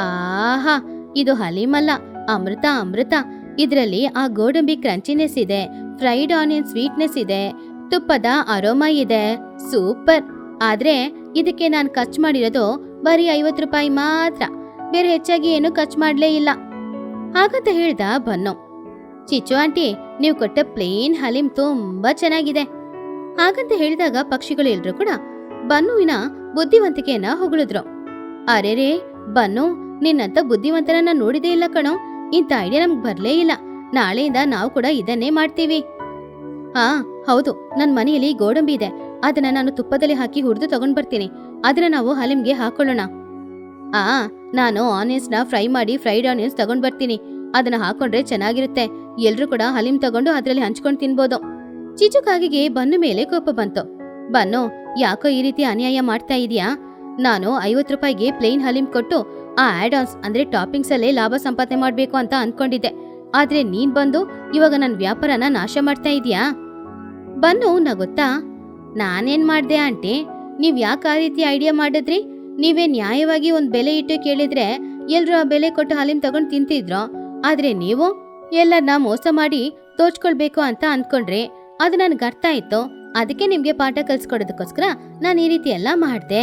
ಆಹಾ, ಇದು ಹಲೀಮ್ ಅಲ್ಲ, ಅಮೃತ ಅಮೃತ. ಇದ್ರಲ್ಲಿ ಆ ಗೋಡಂಬಿ ಕ್ರಂಚಿನೆಸ್ ಇದೆ, ಫ್ರೈಡ್ ಆನಿಯನ್ ಸ್ವೀಟ್ನೆಸ್ ಇದೆ, ತುಪ್ಪದ ಅರೋಮಾ ಇದೆ, ಸೂಪರ್. ಆದ್ರೆ ಇದಕ್ಕೆ ನಾನು ಖರ್ಚು ಮಾಡಿರೋದು ಬರೀ 50 ರೂಪಾಯಿ ಮಾತ್ರ, ಬೇರೆ ಹೆಚ್ಚಾಗಿ ಏನು ಖರ್ಚು ಮಾಡ್ಲೇ ಇಲ್ಲ. ಹಾಗಂತ ಹೇಳ್ದ ಬನ್ನು. ಚಿಚ್ಚು ಆಂಟಿ, ನೀವು ಕೊಟ್ಟ ಪ್ಲೇನ್ ಹಲೀಮ್ ತುಂಬಾ ಚೆನ್ನಾಗಿದೆ. ಹಾಗಂತ ಹೇಳಿದಾಗ ಪಕ್ಷಿಗಳು ಎಲ್ರು ಕೂಡ ಬನ್ನುವಿನ ಬುದ್ಧಿವಂತಿಕೆಯನ್ನ ಹೊಗಳಿದ್ರು. ಅರೆರೇ ಬನ್ನು, ನಿನ್ನಂತ ಬುದ್ಧಿವಂತನನ್ನ ನೋಡಿದೇ ಇಲ್ಲ ಕಣೋ. ಇಂಥ ಐಡಿಯಾ ನಮ್ಗೆ ಬರ್ಲೇ ಇಲ್ಲ. ನಾಳೆಯಿಂದ ನಾವು ಕೂಡ ಇದನ್ನೇ ಮಾಡ್ತೀವಿ. ಹಾ ಹೌದು, ನನ್ ಮನೆಯಲ್ಲಿ ಗೋಡಂಬಿ ಇದೆ, ಅದನ್ನ ನಾನು ತುಪ್ಪದಲ್ಲಿ ಹಾಕಿ ಹುರಿದು ತಗೊಂಡ್ ಬರ್ತೀನಿ. ಅದನ್ನ ನಾವು ಹಲೀಮ್ಗೆ ಹಾಕೊಳ್ಳೋಣ. ನಾನು ಆನಿಯನ್ಸ್ ನ ಫ್ರೈ ಮಾಡಿ ಫ್ರೈಡ್ ಆನಿಯನ್ಸ್ ತಗೊಂಡ್ ಬರ್ತೀನಿ. ಅದನ್ನ ಹಾಕೊಂಡ್ರೆ ಚೆನ್ನಾಗಿರುತ್ತೆ. ಎಲ್ರು ಕೂಡ ಹಲೀಮ್ ತಗೊಂಡು ಅದ್ರಲ್ಲಿ ಹಂಚ್ಕೊಂಡ್ ತಿನ್ಬೋದು. ಚಿಚುಕಾಗಿಗೆ ಬನ್ನು ಮೇಲೆ ಕೋಪ ಬಂತು. ಬನ್ನು, ಯಾಕೋ ಈ ರೀತಿ ಅನ್ಯಾಯ ಮಾಡ್ತಾ ಇದೀಯಾ? ನಾನು 50 ರೂಪಾಯಿಗೆ ಪ್ಲೇನ್ ಹಲೀಮ್ ಕೊಟ್ಟು ಆ ಆಡ್ ಆನ್ಸ್ ಅಂದ್ರೆ ಟಾಪಿಂಗ್ಸ್ ಅಲ್ಲೇ ಲಾಭ ಸಂಪಾದನೆ ಮಾಡ್ಬೇಕು ಅಂತ ಅನ್ಕೊಂಡಿದ್ದೆ. ಆದ್ರೆ ನೀನ್ ಬಂದು ಇವಾಗ ನನ್ನ ವ್ಯಾಪಾರನ ನಾಶ ಮಾಡ್ತಾ ಇದೀಯಾ? ಬನ್ನು ನಗುತ್ತಾ, ನಾನೇನ್ ಮಾಡ್ದೆ ಆಂಟಿ? ನೀವ್ ಯಾಕೆ ಆ ರೀತಿ ಐಡಿಯಾ ಮಾಡಿದ್ರಿ? ನೀವೇ ನ್ಯಾಯವಾಗಿ ಒಂದ್ ಬೆಲೆ ಇಟ್ಟು ಕೇಳಿದ್ರೆ ಎಲ್ರು ಆ ಬೆಲೆ ಕೊಟ್ಟು ಹಾಲಿನ ತಗೊಂಡ್ ತಿಂತಿದ್ರು. ಆದ್ರೆ ನೀವು ಎಲ್ಲರನ್ನ ಮೋಸ ಮಾಡಿ ತೋಚ್ಕೊಳ್ಬೇಕು ಅಂತ ಅಂದ್ಕೊಂಡ್ರಿ. ಅದು ನನ್ಗೆ ಅರ್ಥ ಆಯ್ತು. ಅದಕ್ಕೆ ನಿಮ್ಗೆ ಪಾಠ ಕಲ್ಸ್ಕೊಡೋದಕ್ಕೋಸ್ಕರ ನಾನು ಈ ರೀತಿ ಎಲ್ಲ ಮಾಡ್ದೆ.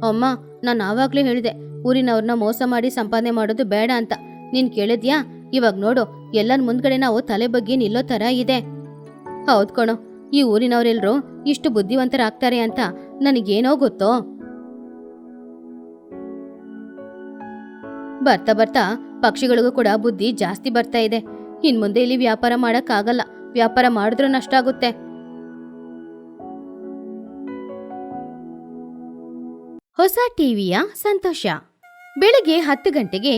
ಅಮ್ಮ, ನಾನು ಆವಾಗ್ಲೇ ಹೇಳಿದೆ ಊರಿನವ್ರನ್ನ ಮೋಸ ಮಾಡಿ ಸಂಪಾದನೆ ಮಾಡೋದು ಬೇಡ ಅಂತ. ನೀನ್ ಕೇಳಿದ್ಯಾ? ಇವಾಗ ನೋಡು, ಎಲ್ಲರ ಮುಂದ್ಗಡೆ ನಾವು ತಲೆ ಬಗ್ಗೆ ನಿಲ್ಲೋ ತರ ಇದೆ. ಹೌದ್ ಕಣೋ, ಈ ಊರಿನವ್ರೆಲ್ರು ಇಷ್ಟು ಬುದ್ಧಿವಂತರಾಗ್ತಾರೆ ಅಂತ ನನಗೇನೋ ಗೊತ್ತೋ. ಬರ್ತಾ ಬರ್ತಾ ಪಕ್ಷಿಗಳಿಗೂ ಕೂಡ ಬುದ್ಧಿ ಜಾಸ್ತಿ ಬರ್ತಾ ಇದೆ. ಇನ್ ಮುಂದೆ ಇಲ್ಲಿ ವ್ಯಾಪಾರ ಮಾಡಕ್ಕಾಗಲ್ಲ. ವ್ಯಾಪಾರ ಮಾಡಿದ್ರೂ ನಷ್ಟ ಆಗುತ್ತೆ. ಹೊಸ ಟಿವಿಯ ಸಂತೋಷ. ಬೆಳಗ್ಗೆ 10 ಗಂಟೆಗೆ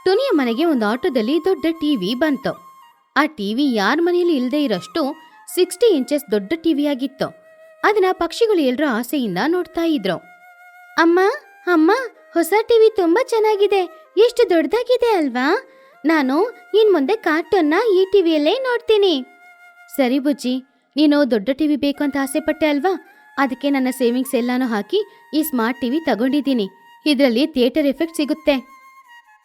ಟುನಿಯ ಮನೆಗೆ ಒಂದು ಆಟೋದಲ್ಲಿ ದೊಡ್ಡ ಟಿವಿ ಬಂತು. ಆ ಟಿವಿ ಯಾರ ಮನೆಯಲ್ಲಿ ಇಲ್ಲದೆ ಇರೋಷ್ಟು 60 ಇಂಚಸ್ ದೊಡ್ಡ ಟಿವಿ ಆಗಿತ್ತು. ಅದನ್ನ ಪಕ್ಷಿಗಳು ಎಲ್ಲರೂ ಆಸೆಯಿಂದ ನೋಡ್ತಾ ಇದ್ರು. ಅಮ್ಮ ಅಮ್ಮ, ಹೊಸ ಟಿವಿ ತುಂಬಾ ಚೆನ್ನಾಗಿದೆ. ಎಷ್ಟು ದೊಡ್ಡದಾಗಿದೆ ಅಲ್ವಾ? ನಾನು ಇನ್ ಮುಂದೆ ಕಾರ್ಟೂನ್ನ ಈ ಟಿವಿಯಲ್ಲೇ ನೋಡ್ತೀನಿ. ಸರಿ ಬುಜ್ಜಿ, ನೀನು ದೊಡ್ಡ ಟಿವಿ ಬೇಕು ಅಂತ ಆಸೆ ಪಟ್ಟೆ ಅಲ್ವಾ? ಅದಕ್ಕೆ ನನ್ನ ಸೇವಿಂಗ್ಸ್ ಎಲ್ಲಾನು ಹಾಕಿ ಈ ಸ್ಮಾರ್ಟ್ ಟಿವಿ ತಗೊಂಡಿದ್ದೀನಿ. ಇದರಲ್ಲಿ ಥಿಯೇಟರ್ ಎಫೆಕ್ಟ್ ಸಿಗುತ್ತೆ.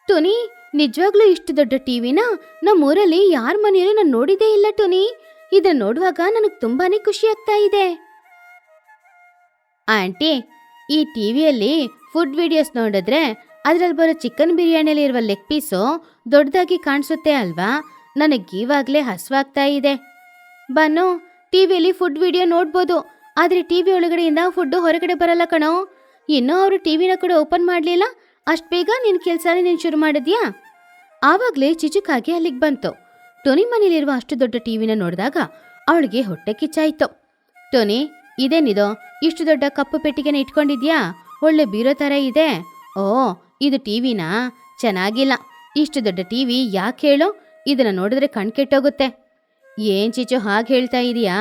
ಟುನಿ, ನಿಜವಾಗ್ಲೂ ಇಷ್ಟು ದೊಡ್ಡ ಟಿವಿನ ನಮ್ಮೂರಲ್ಲಿ ಯಾರ ಮನೆಯಲ್ಲೂ ನಾನು ನೋಡಿದೇ ಇಲ್ಲ ಟುನಿ. ಇದನ್ನ ನೋಡುವಾಗ ನನಗೆ ತುಂಬಾನೇ ಖುಷಿ ಆಗ್ತಾ ಇದೆ. ಆಂಟಿ, ಈ ಟಿವಿಯಲ್ಲಿ ಫುಡ್ ವಿಡಿಯೋಸ್ ನೋಡಿದ್ರೆ ಅದ್ರಲ್ಲಿ ಬರೋ ಚಿಕನ್ ಬಿರಿಯಾನಿಯಲ್ಲಿ ಇರುವ ಲೆಗ್ ಪೀಸು ದೊಡ್ಡದಾಗಿ ಕಾಣಿಸುತ್ತೆ ಅಲ್ವಾ? ನನಗೆ ಇವಾಗಲೇ ಹಸ್ವಾಗ್ತಾ ಇದೆ. ಬನ್ನು, ಟಿವಿಯಲ್ಲಿ ಫುಡ್ ವಿಡಿಯೋ ನೋಡ್ಬೋದು, ಆದ್ರೆ ಟಿವಿ ಒಳಗಡೆಯಿಂದ ಫುಡ್ ಹೊರಗಡೆ ಬರಲ್ಲ ಕಣೋ. ಇನ್ನೂ ಅವರು ಟಿವಿನ ಕೂಡ ಓಪನ್ ಮಾಡಲಿಲ್ಲ. ಅಷ್ಟು ಬೇಗ ನಿನ್ನ ಕೆಲಸನ ನೀನು ಶುರು ಮಾಡಿದ್ಯಾ? ಆವಾಗಲೇ ಚಿಚುಕಾಗಿ ಅಲ್ಲಿಗೆ ಬಂತು. ಟೋನಿ ಮನೇಲಿರುವ ಅಷ್ಟು ದೊಡ್ಡ ಟಿವಿನ ನೋಡಿದಾಗ ಅವಳಿಗೆ ಹೊಟ್ಟೆ ಕಿಚ್ಚಾಯಿತು. ಟೋನಿ, ಇದೇನಿದು? ಇಷ್ಟು ದೊಡ್ಡ ಕಪ್ಪು ಪೆಟ್ಟಿಗೆನ ಇಟ್ಕೊಂಡಿದ್ಯಾ? ಒಳ್ಳೆ ಬೀರೋ ಥರ ಇದೆ. ಓ, ಇದು ಟಿವಿನಾ? ಚೆನ್ನಾಗಿಲ್ಲ. ಇಷ್ಟು ದೊಡ್ಡ ಟಿವಿ ಯಾಕೆ ಹೇಳು? ಇದನ್ನ ನೋಡಿದ್ರೆ ಕಣ್ ಕೆಟ್ಟೋಗುತ್ತೆ. ಏನ್ ಚಿಚು ಹಾಗೆ ಹೇಳ್ತಾ ಇದೀಯಾ?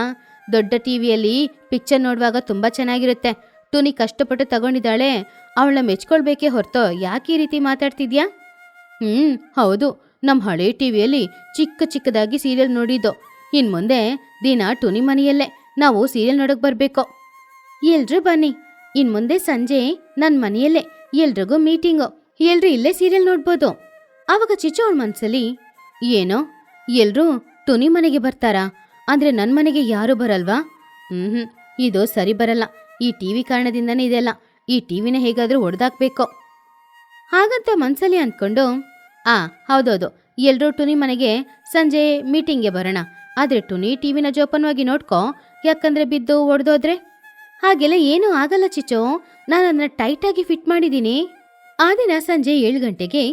ದೊಡ್ಡ ಟಿವಿಯಲ್ಲಿ ಪಿಕ್ಚರ್ ನೋಡುವಾಗ ತುಂಬಾ ಚೆನ್ನಾಗಿರುತ್ತೆ. ಟುನಿ ಕಷ್ಟಪಟ್ಟು ತಗೊಂಡಿದ್ದಾಳೆ, ಅವಳನ್ನ ಮೆಚ್ಕೊಳ್ಬೇಕೇ ಹೊರತು ಯಾಕೆ ಈ ರೀತಿ ಮಾತಾಡ್ತಿದ್ಯಾ? ಹೌದು, ನಮ್ಮ ಹಳೆ ಟಿವಿಯಲ್ಲಿ ಚಿಕ್ಕ ಚಿಕ್ಕದಾಗಿ ಸೀರಿಯಲ್ ನೋಡಿದ್ದು. ಇನ್ ಮುಂದೆ ದಿನ ಟುನಿ ಮನೆಯಲ್ಲೇ ನಾವು ಸೀರಿಯಲ್ ನೋಡಕ್ ಬರ್ಬೇಕು. ಎಲ್ರೂ ಬನ್ನಿ, ಇನ್ ಮುಂದೆ ಸಂಜೆ ನನ್ನ ಮನೆಯಲ್ಲೇ ಎಲ್ರಿಗೂ ಮೀಟಿಂಗು. ಎಲ್ರೂ ಇಲ್ಲೇ ಸೀರಿಯಲ್ ನೋಡ್ಬೋದು. ಆವಾಗ ಚಿಚ್ಚು ಅವಳ ಮನ್ಸಲ್ಲಿ, ಏನೋ ಎಲ್ರೂ ಟುನಿ ಮನೆಗೆ ಬರ್ತಾರಾ? ಅಂದ್ರೆ ನನ್ನ ಮನೆಗೆ ಯಾರು ಬರಲ್ವಾ? ಇದು ಸರಿ ಬರಲ್ಲ. ಈ ಟಿವಿ ಕಾರಣದಿಂದನೇ ಇದೆಲ್ಲ. ಈ ಟಿವಿನ ಹೇಗಾದ್ರೂ ಹೊಡೆದಾಕ್ಬೇಕು ಹಾಗಂತ ಮನ್ಸಲ್ಲಿ ಅಂದ್ಕೊಂಡು, ಹೌದೌದು, ಎಲ್ರೂ ಟುನಿ ಮನೆಗೆ ಸಂಜೆ ಮೀಟಿಂಗ್ಗೆ ಬರೋಣ. ಆದ್ರೆ ಟುನಿ ಟಿವಿನ ಜೋಪಾನವಾಗಿ ನೋಡ್ಕೊ, ಯಾಕಂದ್ರೆ ಬಿದ್ದು ಒಡೆದೋದ್ರೆ. ಹಾಗೆಲ್ಲ ಏನೂ ಆಗಲ್ಲ ಚಿಚ್ಚು, ನಾನು ಅದನ್ನ ಟೈಟಾಗಿ ಫಿಟ್ ಮಾಡಿದ್ದೀನಿ. ಆ ದಿನ ಸಂಜೆ 7 ಗಂಟೆಗೆ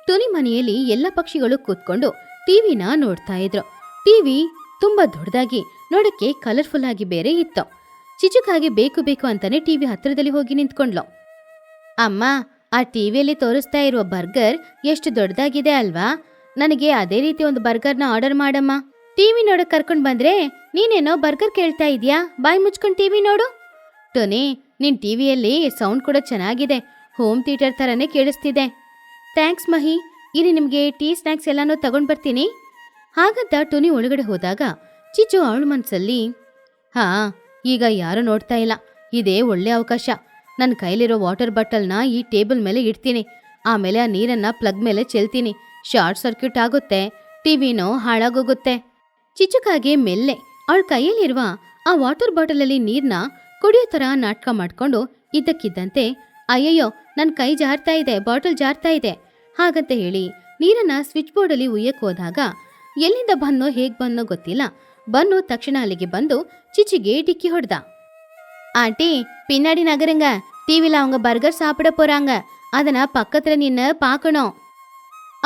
ಟುನಿ ಮನೆಯಲ್ಲಿ ಎಲ್ಲ ಪಕ್ಷಿಗಳು ಕೂತ್ಕೊಂಡು ಟಿವಿನ ನೋಡ್ತಾ ಇದ್ರು. ಟಿವಿ ತುಂಬಾ ದೊಡ್ಡದಾಗಿ, ನೋಡಕ್ಕೆ ಕಲರ್ಫುಲ್ ಆಗಿ ಬೇರೆ ಇತ್ತು. ಚಿಚುಕಾಗಿ ಬೇಕು ಬೇಕು ಅಂತಾನೆ ಟಿವಿ ಹತ್ರದಲ್ಲಿ ಹೋಗಿ ನಿಂತ್ಕೊಂಡ್ಲು. ಅಮ್ಮ, ಆ ಟಿವಿಯಲ್ಲಿ ತೋರಿಸ್ತಾ ಇರುವ ಬರ್ಗರ್ ಎಷ್ಟು ದೊಡ್ಡದಾಗಿದೆ ಅಲ್ವಾ? ನನಗೆ ಅದೇ ರೀತಿ ಒಂದು ಬರ್ಗರ್ನ ಆರ್ಡರ್ ಮಾಡಮ್ಮ. ಟಿವಿ ನೋಡಕ್ ಕರ್ಕೊಂಡ್ ಬಂದ್ರೆ ನೀನೇನೋ ಬರ್ಗರ್ ಕೇಳ್ತಾ ಇದೀಯಾ? ಬಾಯಿ ಮುಚ್ಕೊಂಡ್ ಟಿವಿ ನೋಡು. ಟೋನಿ, ನಿನ್ ಟಿವಿಯಲ್ಲಿ ಸೌಂಡ್ ಕೂಡ ಚೆನ್ನಾಗಿದೆ. ಹೋಮ್ ಥಿಯೇಟರ್ ಥರನೇ ಕೇಳಿಸ್ತಿದೆ. ಥ್ಯಾಂಕ್ಸ್ ಮಹಿ, ಇಲ್ಲಿ ನಿಮಗೆ ಟೀ ಸ್ನ್ಯಾಕ್ಸ್ ಎಲ್ಲಾನು ತಗೊಂಡ್ ಬರ್ತೀನಿ. ಹಾಗಂತ ಟೋನಿ ಒಳಗಡೆ ಹೋದಾಗ ಚಿಚ್ಚು ಅವಳ ಮನ್ಸಲ್ಲಿ, ಈಗ ಯಾರು ನೋಡ್ತಾ ಇಲ್ಲ, ಇದೇ ಒಳ್ಳೆ ಅವಕಾಶ. ನನ್ನ ಕೈಲಿರೋ ವಾಟರ್ ಬಾಟಲ್ನ ಈ ಟೇಬಲ್ ಮೇಲೆ ಇಡ್ತೀನಿ. ಆಮೇಲೆ ಆ ನೀರನ್ನ ಪ್ಲಗ್ ಮೇಲೆ ಚೆಲ್ತೀನಿ. ಶಾರ್ಟ್ ಸರ್ಕ್ಯೂಟ್ ಆಗುತ್ತೆ, ಟಿವಿನೂ ಹಾಳಾಗೋಗುತ್ತೆ. ಚಿಚ್ಚುಕಾಗೆ ಮೆಲ್ಲೆ ಅವಳ ಕೈಯಲ್ಲಿರುವ ಆ ವಾಟರ್ ಬಾಟಲಲ್ಲಿ ನೀರ್ನ ಕುಡಿಯೋ ತರ ನಾಟಕ ಮಾಡ್ಕೊಂಡು ಇದ್ದಕ್ಕಿದ್ದಂತೆ, ಅಯ್ಯಯ್ಯೋ, ನನ್ನ ಕೈ ಜಾರ್ತಾ ಇದೆ, ಬಾಟಲ್ ಜಾರ್ತಾ ಇದೆ ಹಾಗಂತ ಹೇಳಿ ನೀರನ್ನ ಸ್ವಿಚ್ ಬೋರ್ಡಲ್ಲಿ ಉಯ್ಯಕ್ ಹೋದಾಗ ಎಲ್ಲಿಂದ ಬಂದೋ ಹೇಗ್ ಬಂದೋ ಗೊತ್ತಿಲ್ಲ. ಬನ್ನು ತಕ್ಷಣ ಅಲ್ಲಿಗೆ ಬಂದು ಚಿಚಿಗೆ ಡಿಕ್ಕಿ ಹೊಡೆದ. ஆண்டி, பின்னாடி நகருங்க. டிவில அவங்க பர்கர் சாப்பிட போறாங்க. ಅದನ್ನ ಪಕ್ಕத்துல ನಿನ್ನ ಪಾಕಣೋ.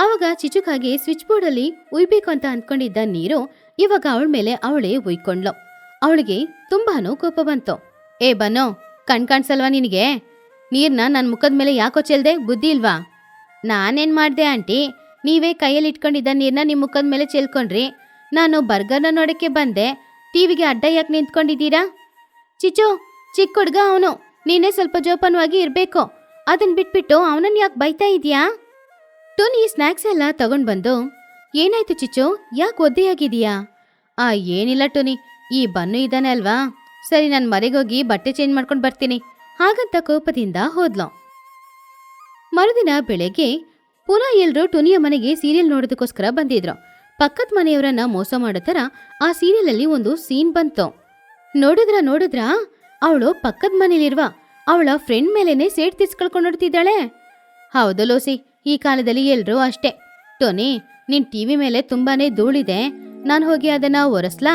ಆವಾಗ ಚಿಚುಕಾಗೆ ಸ್ವಿಚ್ ಬೋರ್ಡಲ್ಲಿ ಉಯ್ಬೇಕು ಅಂತ ಅಂದ್ಕೊಂಡಿದ್ದ ನೀರು ಇವಾಗ ಅವಳ ಮೇಲೆ ಅವಳೇ ಉಯ್ಕೊಂಡ್ಲು. ಅವಳಿಗೆ ತುಂಬಾನು ಕೋಪ ಬಂತು. ಬನ್ನೋ, ಕಾಣಿಸಲ್ವಾ ನಿನಗೆ? ನೀರ್ನ ನನ್ನ ಮುಖದ ಮೇಲೆ ಯಾಕೋ ಚೆಲ್ದೆ? ಬುದ್ಧಿ ಇಲ್ವಾ? ನಾನೇನ್ ಮಾಡ್ದೆ ಆಂಟಿ? ನೀವೇ ಕೈಯಲ್ಲಿ ಇಟ್ಕೊಂಡಿದ್ದ ನೀರ್ನ ನಿಮ್ಮ ಮುಖದ ಮೇಲೆ ಚೆಲ್ಕೊಂಡ್ರಿ. ನಾನು ಬರ್ಗರ್ನ ನೋಡಕ್ಕೆ ಬಂದೆ, ಟಿವಿಗೆ ಅಡ್ಡ ಯಾಕೆ ನಿಂತ್ಕೊಂಡಿದ್ದೀರಾ? ಚಿಚು, ಚಿಕ್ಕ ಹುಡ್ಗ ಅವನು, ನೀನೇ ಸ್ವಲ್ಪ ಜೋಪಾನವಾಗಿ ಇರ್ಬೇಕು. ಅದನ್ ಬಿಟ್ಬಿಟ್ಟು ಅವನನ್ನ ಯಾಕೆ ಬೈತಾ ಇದೀಯಾ? ಟೋನಿ ಸ್ನ್ಯಾಕ್ಸ್ ಎಲ್ಲ ತಗೊಂಡ್ ಬಂದು ಏನಾಯ್ತು ಚಿಚ್ಚು, ಯಾಕೆ ಒದ್ದೆಯಾಗಿದೀಯಾ? ಏನಿಲ್ಲ ಟೋನಿ, ಈ ಬನ್ನು ಇದ್ದಾನೆ ಅಲ್ವಾ, ಸರಿ ನಾನು ಮನೆಗೋಗಿ ಬಟ್ಟೆ ಚೇಂಜ್ ಮಾಡ್ಕೊಂಡು ಬರ್ತೀನಿ ಹಾಗಂತ ಕೋಪದಿಂದ ಹೋದ್ಲು. ಮರುದಿನ ಬೆಳಗ್ಗೆ ಪುನಃ ಎಲ್ರೂ ಟುನಿಯ ಮನೆಗೆ ಸೀರಿಯಲ್ ನೋಡೋದಕ್ಕೋಸ್ಕರ ಬಂದಿದ್ರು. ಪಕ್ಕದ ಮನೆಯವರನ್ನ ಮೋಸ ಮಾಡೋ ತರ ಆ ಸೀರಿಯಲ್ ಅಲ್ಲಿ ಒಂದು ಸೀನ್ ಬಂತು. ನೋಡಿದ್ರ ಅವಳು ಪಕ್ಕದ ಮನೇಲಿರುವ ಅವಳ ಫ್ರೆಂಡ್ ಮೇಲೇನೆ ಸೇಟ್ ತಿರ್ಸ್ಕೊಳ್ಕೊಂಡು ನೋಡ್ತಿದ್ದಾಳೆ. ಹೌದು ಲೋಸಿ, ಈ ಕಾಲದಲ್ಲಿ ಎಲ್ರೂ ಅಷ್ಟೇ. ಟೋನಿ, ನಿನ್ ಟಿವಿ ಮೇಲೆ ತುಂಬಾನೇ ಧೂಳಿದೆ, ನಾನು ಹೋಗಿ ಅದನ್ನ ಒರೆಸ್ಲಾ?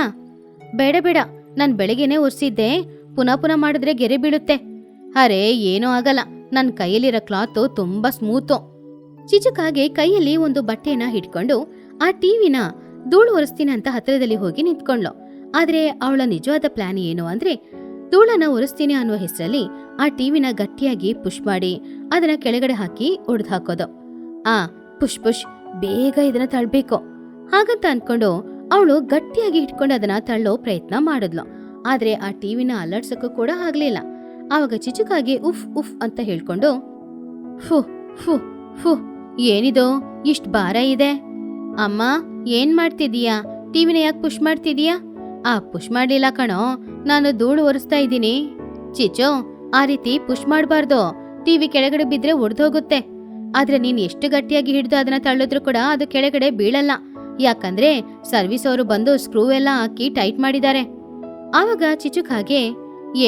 ಬೇಡ ಬೇಡ, ನಾನ್ ಬೆಳಗ್ಗೆನೆ ಒರೆಸಿದ್ದೆ, ಪುನಃ ಮಾಡಿದ್ರೆ ಗೆರೆ ಬೀಳುತ್ತೆ. ಅರೆ ಏನೂ ಆಗಲ್ಲ, ನನ್ನ ಕೈಯಲ್ಲಿರೋ ಕ್ಲಾತು ತುಂಬಾ ಸ್ಮೂತು. ಚಿಚುಕಾಗೆ ಕೈಯಲ್ಲಿ ಒಂದು ಬಟ್ಟೆನ ಹಿಡ್ಕೊಂಡು ಆ ಟಿವಿನ ಧೂಳು ಒರೆಸ್ತೀನಿ ಅಂತ ಹತ್ತಿರದಲ್ಲಿ ಹೋಗಿ ನಿಂತ್ಕೊಂಡ್ಲು. ಆದ್ರೆ ಅವಳ ನಿಜವಾದ ಪ್ಲಾನ್ ಏನು ಅಂದ್ರೆ, ಧೂಳನ್ನ ಒರೆಸ್ತೀನಿ ಅನ್ನುವ ಹೆಸರಲ್ಲಿ ಆ ಟಿವಿನ ಗಟ್ಟಿಯಾಗಿ ಪುಷ್ ಮಾಡಿ ಅದನ್ನ ಕೆಳಗಡೆ ಹಾಕಿ ಒಡೆದು ಹಾಕೋದು. ಪುಷ್ ಬೇಗ ಇದನ್ನ ತಳ್ಬೇಕು ಹಾಗಂತ ಅನ್ಕೊಂಡು ಅವಳು ಗಟ್ಟಿಯಾಗಿ ಹಿಡ್ಕೊಂಡು ಅದನ್ನ ತಳ್ಳೋ ಪ್ರಯತ್ನ ಮಾಡಿದ್ಲು. ಆದ್ರೆ ಆ ಟಿವಿನ ಅಲ್ಲಾಡ್ಸಕ್ಕೂ ಕೂಡ ಆಗ್ಲಿಲ್ಲ. ಆವಾಗ ಚಿಚುಕಾಗೆ ಉಫ್ ಉಫ್ ಅಂತ ಹೇಳ್ಕೊಂಡು, ಫು ಫು ಫು ಏನಿದು ಇಷ್ಟ್ ಭಾರ ಇದೆ? ಅಮ್ಮ, ಏನ್ ಮಾಡ್ತಿದೀಯಾ? ಟಿವಿನ ಯಾಕೆ ಪುಷ್ ಮಾಡ್ತಿದೀಯಾ? ಪುಷ್ ಮಾಡ್ಲಿಲ್ಲ ಕಣೋ, ನಾನು ಧೂಳು ಒರೆಸ್ತಾ ಇದ್ದೀನಿ. ಚಿಚು, ಆ ರೀತಿ ಪುಷ್ ಮಾಡಬಾರ್ದು, ಟಿವಿ ಕೆಳಗಡೆ ಬಿದ್ರೆ ಒಡೆದೋಗುತ್ತೆ. ಆದ್ರೆ ನೀನ್ ಎಷ್ಟು ಗಟ್ಟಿಯಾಗಿ ಹಿಡಿದು ಅದನ್ನ ತಳ್ಳಿದ್ರು ಕೂಡ ಅದು ಕೆಳಗಡೆ ಬೀಳಲ್ಲ, ಯಾಕಂದ್ರೆ ಸರ್ವಿಸ್ ಅವರು ಬಂದು ಸ್ಕ್ರೂ ಎಲ್ಲ ಹಾಕಿ ಟೈಟ್ ಮಾಡಿದ್ದಾರೆ. ಆವಾಗ ಚಿಚುಕಾಗೆ,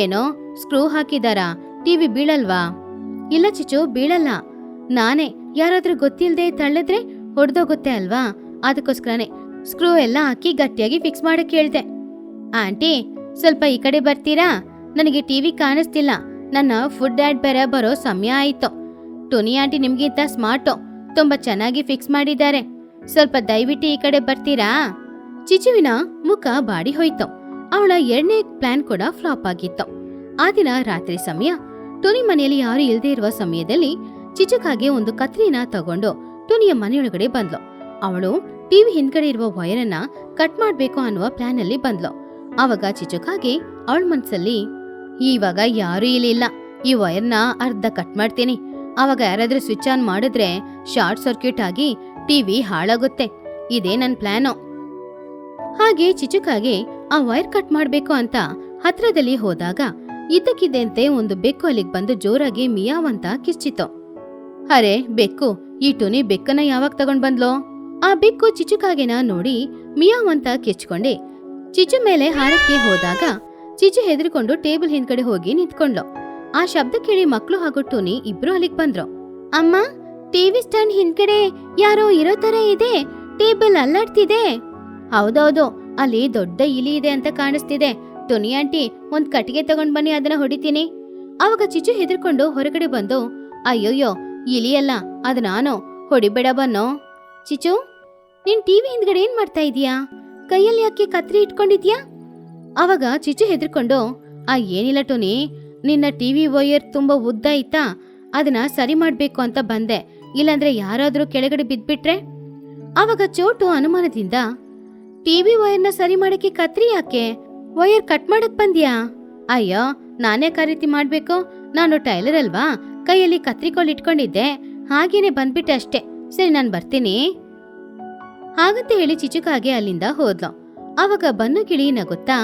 ಏನೋ ಸ್ಕ್ರೂ ಹಾಕಿದಾರಾ? ಟಿವಿ ಬೀಳಲ್ವಾ? ಇಲ್ಲ ಚಿಚು, ಬೀಳಲ್ಲ. ನಾನೇ ಯಾರಾದ್ರೂ ಗೊತ್ತಿಲ್ದೆ ತಳ್ಳಿದ್ರೆ ಹೊಡೆದೋಗುತ್ತೆ ಅಲ್ವಾ, ಅದಕ್ಕೋಸ್ಕರನೇ ಸ್ಕ್ರೂ ಎಲ್ಲ ಹಾಕಿ ಗಟ್ಟಿಯಾಗಿ ಫಿಕ್ಸ್ ಮಾಡಕ್ ಹೇಳ್ದೆ. ಆಂಟಿ, ಸ್ವಲ್ಪ ಈ ಕಡೆ ಬರ್ತೀರಾ? ನನಗೆ ಟಿವಿ ಕಾಣಿಸ್ತಿಲ್ಲ, ನನ್ನ ಫುಡ್ ಆಡ್ ಬೇರೆ ಬರೋ ಸಮಯ ಆಯ್ತು. ಟೋನಿ ಆಂಟಿ ನಿಮ್ಗಿಂತ ಸ್ಮಾರ್ಟು, ತುಂಬಾ ಚೆನ್ನಾಗಿ ಫಿಕ್ಸ್ ಮಾಡಿದ್ದಾರೆ, ಸ್ವಲ್ಪ ದಯವಿಟ್ಟು ಈ ಕಡೆ ಬರ್ತೀರಾ? ಚಿಚುವಿನ ಮುಖ ಬಾಡಿ ಹೋಯ್ತು. ಅವಳ ಎರಡನೇ ಪ್ಲಾನ್ ಕೂಡ ಫ್ಲಾಪ್ ಆಗಿತ್ತು. ಆ ದಿನ ರಾತ್ರಿ ಸಮಯ, ಟೋನಿ ಮನೆಯಲ್ಲಿ ಯಾರು ಇಲ್ದೇ ಇರುವ ಸಮಯದಲ್ಲಿ ಚಿಚುಕಾಗೆ ಒಂದು ಕತ್ರಿನ ತಗೊಂಡು ಟೋನಿಯ ಮನೆಯೊಳಗಡೆ ಬಂದ್ಲು. ಅವಳು ಟಿವಿ ಹಿಂದ್ಗಡೆ ಇರುವ ವೈರನ್ನ ಕಟ್ ಮಾಡ್ಬೇಕು ಅನ್ನುವ ಪ್ಲಾನ್ ಅಲ್ಲಿ ಬಂದ್ಲು. ಆವಾಗ ಚಿಚುಕಾಗೆ ಅವಳ ಮನ್ಸಲ್ಲಿ, ಇವಾಗ ಯಾರು ಇಲ್ಲಿಲ್ಲ, ಈ ವೈರ್ನ ಅರ್ಧ ಕಟ್ ಮಾಡ್ತೀನಿ, ಆವಾಗ ಯಾರಾದ್ರೂ ಸ್ವಿಚ್ ಆನ್ ಮಾಡಿದ್ರೆ ಶಾರ್ಟ್ ಸರ್ಕ್ಯೂಟ್ ಆಗಿ ಟಿವಿ ಹಾಳಾಗುತ್ತೆ, ಇದೇ ನನ್ ಪ್ಲಾನು. ಹಾಗೆ ಚಿಚುಕಾಗೆ ಆ ವೈರ್ ಕಟ್ ಮಾಡ್ಬೇಕು ಅಂತ ಹತ್ರದಲ್ಲಿ ಹೋದಾಗ ಇದ್ದಕ್ಕಿದ್ದಂತೆ ಒಂದು ಬೆಕ್ಕು ಅಲ್ಲಿಗೆ ಬಂದು ಜೋರಾಗಿ ಮಿಯಾವಂತ ಕಿರ್ಚಿತು. ಅರೆ ಬೆಕ್ಕು, ಈ ಟೋನಿ ಬೆಕ್ಕನ್ನ ಯಾವಾಗ ತಗೊಂಡ್ ಬಂದ್ಲೋ? ಆ ಬೆಕ್ಕು ಚಿಚುಕಾಗೆನ ನೋಡಿ ಮಿಯಾವಂತ ಕಿರ್ಚ್ಕೊಂಡೆ ಚಿಚು ಮೇಲೆ ಹಾರಕ್ಕೆ ಹೋದಾಗ ಚಿಚು ಹೆದರ್ಕೊಂಡು ಟೇಬಲ್ ಹಿಂದ್ಗಡೆ ಹೋಗಿ ನಿಂತ್ಕೊಂಡ್ಲು. ಆ ಶಬ್ದ ಕೇಳಿ ಮಕ್ಳು ಹಾಗೂ ಟೋನಿ ಇಬ್ರು ಅಲ್ಲಿಗೆ ಬಂದ್ರು. ಅಮ್ಮ, ಟಿವಿ ಸ್ಟ್ಯಾಂಡ್ ಹಿಂದ್ಗಡೆ ಯಾರೋ ಇರೋ ತರ ಇದೆ, ಟೇಬಲ್ ಅಲ್ಲಾಡ್ತಿದೆ. ಹೌದೌದು, ಅಲ್ಲಿ ದೊಡ್ಡ ಇಲಿ ಇದೆ ಅಂತ ಕಾಣಿಸ್ತಿದೆ. ಟೋನಿ ಆಂಟಿ, ಒಂದ್ ಕಟ್ಟಿಗೆ ತಗೊಂಡ್ ಬನ್ನಿ, ಅದನ್ನ ಹೊಡಿತೀನಿ. ಅವಾಗ ಚಿಚು ಹೆದರ್ಕೊಂಡು ಹೊರಗಡೆ ಬಂದು, ಅಯ್ಯೋಯ್ಯೋ ಇಲಿಯಲ್ಲ, ಅದು ನಾನು, ಹೊಡಿಬೇಡ ಬನ್ನೋ. ಚಿಚು, ನೀನ್ ಟಿವಿ ಹಿಂದ್ಗಡೆ ಏನ್ ಮಾಡ್ತಾ ಇದೀಯಾ? ಕೈಯಲ್ಲಿ ಯಾಕೆ ಕತ್ರಿ ಇಟ್ಕೊಂಡಿದ್ಯಾ? ಅವಾಗ ಚಿಚು ಹೆದರ್ಕೊಂಡು, ಏನಿಲ್ಲ ಟೋನಿ, ನಿನ್ನ ಟಿವಿ ವೈಯರ್ ತುಂಬಾ ಉದ್ದ ಇತ್ತಾ, ಅದನ್ನ ಸರಿ ಮಾಡ್ಬೇಕು ಅಂತ ಬಂದೆ, ಇಲ್ಲಾಂದ್ರೆ ಯಾರಾದ್ರೂ ಕೆಳಗಡೆ ಬಿದ್ಬಿಟ್ರೆ? ಅವಾಗ ಚೋಟು ಅನುಮಾನದಿಂದ, ಟಿವಿ ವೈರ್ನ ಸರಿ ಮಾಡಕ್ಕೆ ಕತ್ರಿ ಯಾಕೆ? ವೈರ್ ಕಟ್ ಮಾಡಕ್ ಬಂದ್ಯಾ? ಅಯ್ಯೋ, ನಾನೇ ರೀತಿ ಮಾಡ್ಬೇಕು, ನಾನು ಟೈಲರ್ ಅಲ್ವಾ, ಕೈಯಲ್ಲಿ ಕತ್ರಿಕೋಲ್ ಇಟ್ಕೊಂಡಿದ್ದೆ, ಹಾಗೇನೆ ಬಂದ್ಬಿಟ್ಟೆ ಅಷ್ಟೇ. ಸರಿ, ನಾನ್ ಬರ್ತೀನಿ ಹಾಗಂತ ಹೇಳಿ ಚಿಚುಕಾಗೆ ಅಲ್ಲಿಂದ ಹೋದ್ಲು. ಆವಾಗ ಬನ್ನು ಗಿಳಿ ನಗುತ್ತಾ,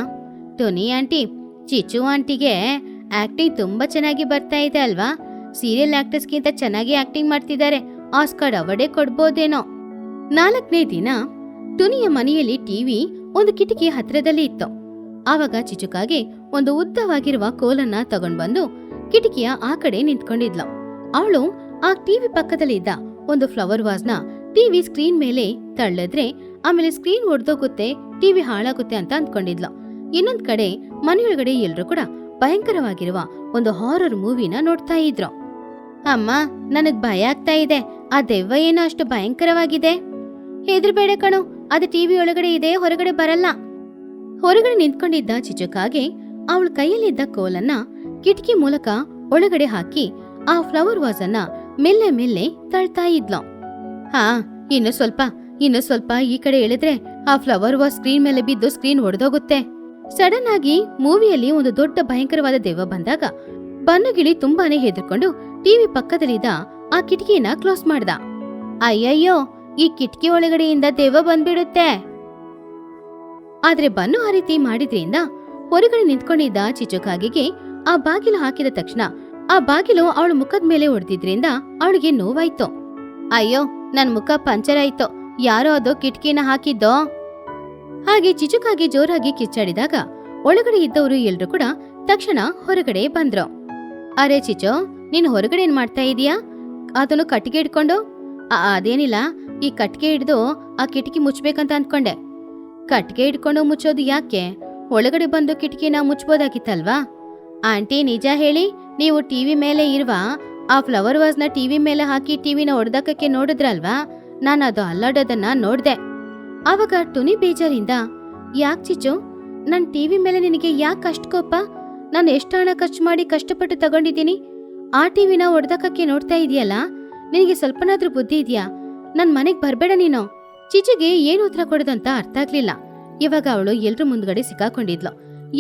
ಟೋನಿ ಆಂಟಿ, ಚಿಚು ಆಂಟಿಗೆ ಆಕ್ಟಿಂಗ್ ತುಂಬಾ ಚೆನ್ನಾಗಿ ಬರ್ತಾ ಇದೆ ಅಲ್ವಾ, ಸೀರಿಯಲ್ ಆಕ್ಟರ್ಸ್ಗಿಂತ ಚೆನ್ನಾಗಿ ಆಕ್ಟಿಂಗ್ ಮಾಡ್ತಿದ್ದಾರೆ, ಆಸ್ಕರ್ ಅವಾರ್ಡೇ ಕೊಡ್ಬೋದೇನೋ. 4ನೇ ದಿನ ಟೋನಿಯ ಮನೆಯಲ್ಲಿ ಟಿವಿ ಒಂದು ಕಿಟಕಿ ಹತ್ರದಲ್ಲಿ ಇತ್ತು. ಆವಾಗ ಚಿಚುಕಾಗೆ ಒಂದು ಉದ್ದವಾಗಿರುವ ಕೋಲನ್ನ ತಗೊಂಡ್ ಬಂದು ಕಿಟಕಿಯ ಆ ಕಡೆ ನಿಂತ್ಕೊಂಡಿದ್ಲು. ಅವಳು ಆ ಟಿವಿ ಪಕ್ಕದಲ್ಲಿದ್ದ ಒಂದು ಫ್ಲವರ್ ವಾಸ್ನ ಟಿವಿ ಸ್ಕ್ರೀನ್ ಮೇಲೆ ತಳ್ಳಿದ್ರೆ ಆಮೇಲೆ ಸ್ಕ್ರೀನ್ ಒಡೆದೋಗುತ್ತೆ, ಟಿವಿ ಹಾಳಾಗುತ್ತೆ ಅಂತ ಅಂದ್ಕೊಂಡಿದ್ಲು. ಇನ್ನೊಂದ್ ಕಡೆ ಮನೆಯೊಳಗಡೆ ಎಲ್ರು ಕೂಡ ಭಯಂಕರವಾಗಿರುವ ಒಂದು ಹಾರರ್ ಮೂವಿನ ನೋಡ್ತಾ ಇದ್ರು. ಅಮ್ಮ, ನನಗ್ ಭಯ ಆಗ್ತಾ ಇದೆ, ಆ ದೆವ್ವ ಏನೋ ಅಷ್ಟು ಭಯಂಕರವಾಗಿದೆ. ಹೆದರ್ಬೇಡ ಕಣೋ, ಅದು ಟಿವಿ ಒಳಗಡೆ ಇದೆ, ಹೊರಗಡೆ ಬರಲ್ಲ. ಹೊರಗಡೆ ನಿಂತ್ಕೊಂಡಿದ್ದ ಚಿಚುಕಾಗೆ ಅವಳ ಕೈಯಲ್ಲಿದ್ದ ಕೋಲನ್ನ ಕಿಟಕಿ ಮೂಲಕ ಒಳಗಡೆ ಹಾಕಿ ಆ ಫ್ಲವರ್ ವಾಸ್ ಅನ್ನ ಮೆಲ್ಲೆ ಮೆಲ್ಲೆ ತಳ್ತಾ ಇದ್ಲು. ಇನ್ನು ಸ್ವಲ್ಪ ಈ ಕಡೆ ಎಳೆದ್ರೆ ಆ ಫ್ಲವರ್ ವಾಸ್ ಸ್ಕ್ರೀನ್ ಮೇಲೆ ಬಿದ್ದು ಸ್ಕ್ರೀನ್ ಒಡೆದೋಗುತ್ತೆ. ಸಡನ್ ಆಗಿ ಮೂವಿಯಲ್ಲಿ ಒಂದು ದೊಡ್ಡ ಭಯಂಕರವಾದ ದೆವ್ವ ಬಂದಾಗ ಬನ್ನುಗಿಳಿ ತುಂಬಾನೇ ಹೆದರ್ಕೊಂಡು ಟಿವಿ ಪಕ್ಕದಲ್ಲಿದ್ದ ಆ ಕಿಟಕಿನ ಕ್ಲೋಸ್ ಮಾಡ್ದ. ಅಯ್ಯಯ್ಯೋ, ಈ ಕಿಟಕಿ ಒಳಗಡೆಯಿಂದ ದೆವ್ವ ಬಂದ್ಬಿಡುತ್ತೆ. ಆದ್ರೆ ಬನ್ನು ಆ ರೀತಿ ಮಾಡಿದ್ರಿಂದ ಹೊರಗಡೆ ನಿಂತ್ಕೊಂಡಿದ್ದ ಚಿಚುಕಾಗಿಗೆ ಆ ಬಾಗಿಲು ಹಾಕಿದ ತಕ್ಷಣ ಆ ಬಾಗಿಲು ಅವಳ ಮುಖದ ಮೇಲೆ ಹೊಡೆದಿದ್ರಿಂದ ಅವಳಿಗೆ ನೋವಾಯ್ತು. ಅಯ್ಯೋ, ನನ್ ಮುಖ ಪಂಚರ್ ಆಯ್ತು, ಯಾರೋ ಅದು ಕಿಟಕಿನ ಹಾಕಿದ್ದೋ. ಹಾಗೆ ಚಿಚುಕಾಗಿ ಜೋರಾಗಿ ಕಿಚ್ಚಾಡಿದಾಗ ಒಳಗಡೆ ಇದ್ದವರು ಎಲ್ರು ಕೂಡ ತಕ್ಷಣ ಹೊರಗಡೆ ಬಂದ್ರು. ಅರೆ ಚಿಚು, ನೀನ್ ಹೊರಗಡೆ ಏನ್ ಮಾಡ್ತಾ ಇದೀಯಾ? ಅದನ್ನು ಕಟ್ಟಿಗೆ ಹಿಡ್ಕೊಂಡು? ಅದೇನಿಲ್ಲ, ಈ ಕಟ್ಟಿಗೆ ಹಿಡ್ದು ಆ ಕಿಟಕಿ ಮುಚ್ಬೇಕಂತ ಅಂದ್ಕೊಂಡೆ. ಕಟ್ಟಿಗೆ ಹಿಡ್ಕೊಂಡು ಮುಚ್ಚೋದು ಯಾಕೆ? ಒಳಗಡೆ ಬಂದು ಕಿಟಕಿನ ಮುಚ್ಬೋದಾಗಿತ್ತಲ್ವಾ? ಆಂಟಿ, ನಿಜ ಹೇಳಿ, ನೀವು ಟಿವಿ ಮೇಲೆ ಇರುವ ಆ ಫ್ಲವರ್ ವಾಸ್ನ ಟಿವಿ ಮೇಲೆ ಹಾಕಿ ಟಿವಿನ ಹೊಡೆದಕ್ಕೆ ನೋಡಿದ್ರಲ್ವಾ? ನಾನು ಅದು ಅಲ್ಲಾಡೋದನ್ನ ನೋಡ್ದೆ. ಆವಾಗ ಟುನಿ ಬೇಜಾರಿಂದ, ಯಾಕೆ ಚಿಚ್ಚು, ನನ್ ಟಿವಿ ಮೇಲೆ ನಿನಗೆ ಯಾಕೆ ಅಷ್ಟು ಕೋಪ? ನಾನು ಎಷ್ಟು ಹಣ ಖರ್ಚು ಮಾಡಿ ಕಷ್ಟಪಟ್ಟು ತಗೊಂಡಿದ್ದೀನಿ. ಆ ಟಿವಿನ ಹೊಡೆದಕ್ಕೆ ನೋಡ್ತಾ ಇದೆಯಲ್ಲ, ನಿನಗೆ ಸ್ವಲ್ಪನಾದ್ರೂ ಬುದ್ಧಿ ಇದೆಯಾ? ನನ್ ಮನೆಗ್ ಬರ್ಬೇಡ ನೀನು. ಚಿಚುಗೆ ಏನು ಉತ್ತರ ಕೊಡೋದಂತ ಅರ್ಥ ಆಗ್ಲಿಲ್ಲ. ಇವಾಗ ಅವಳು ಎಲ್ರ ಮುಂದ್ಗಡೆ ಸಿಕ್ಕಾಕೊಂಡಿದ್ಲು.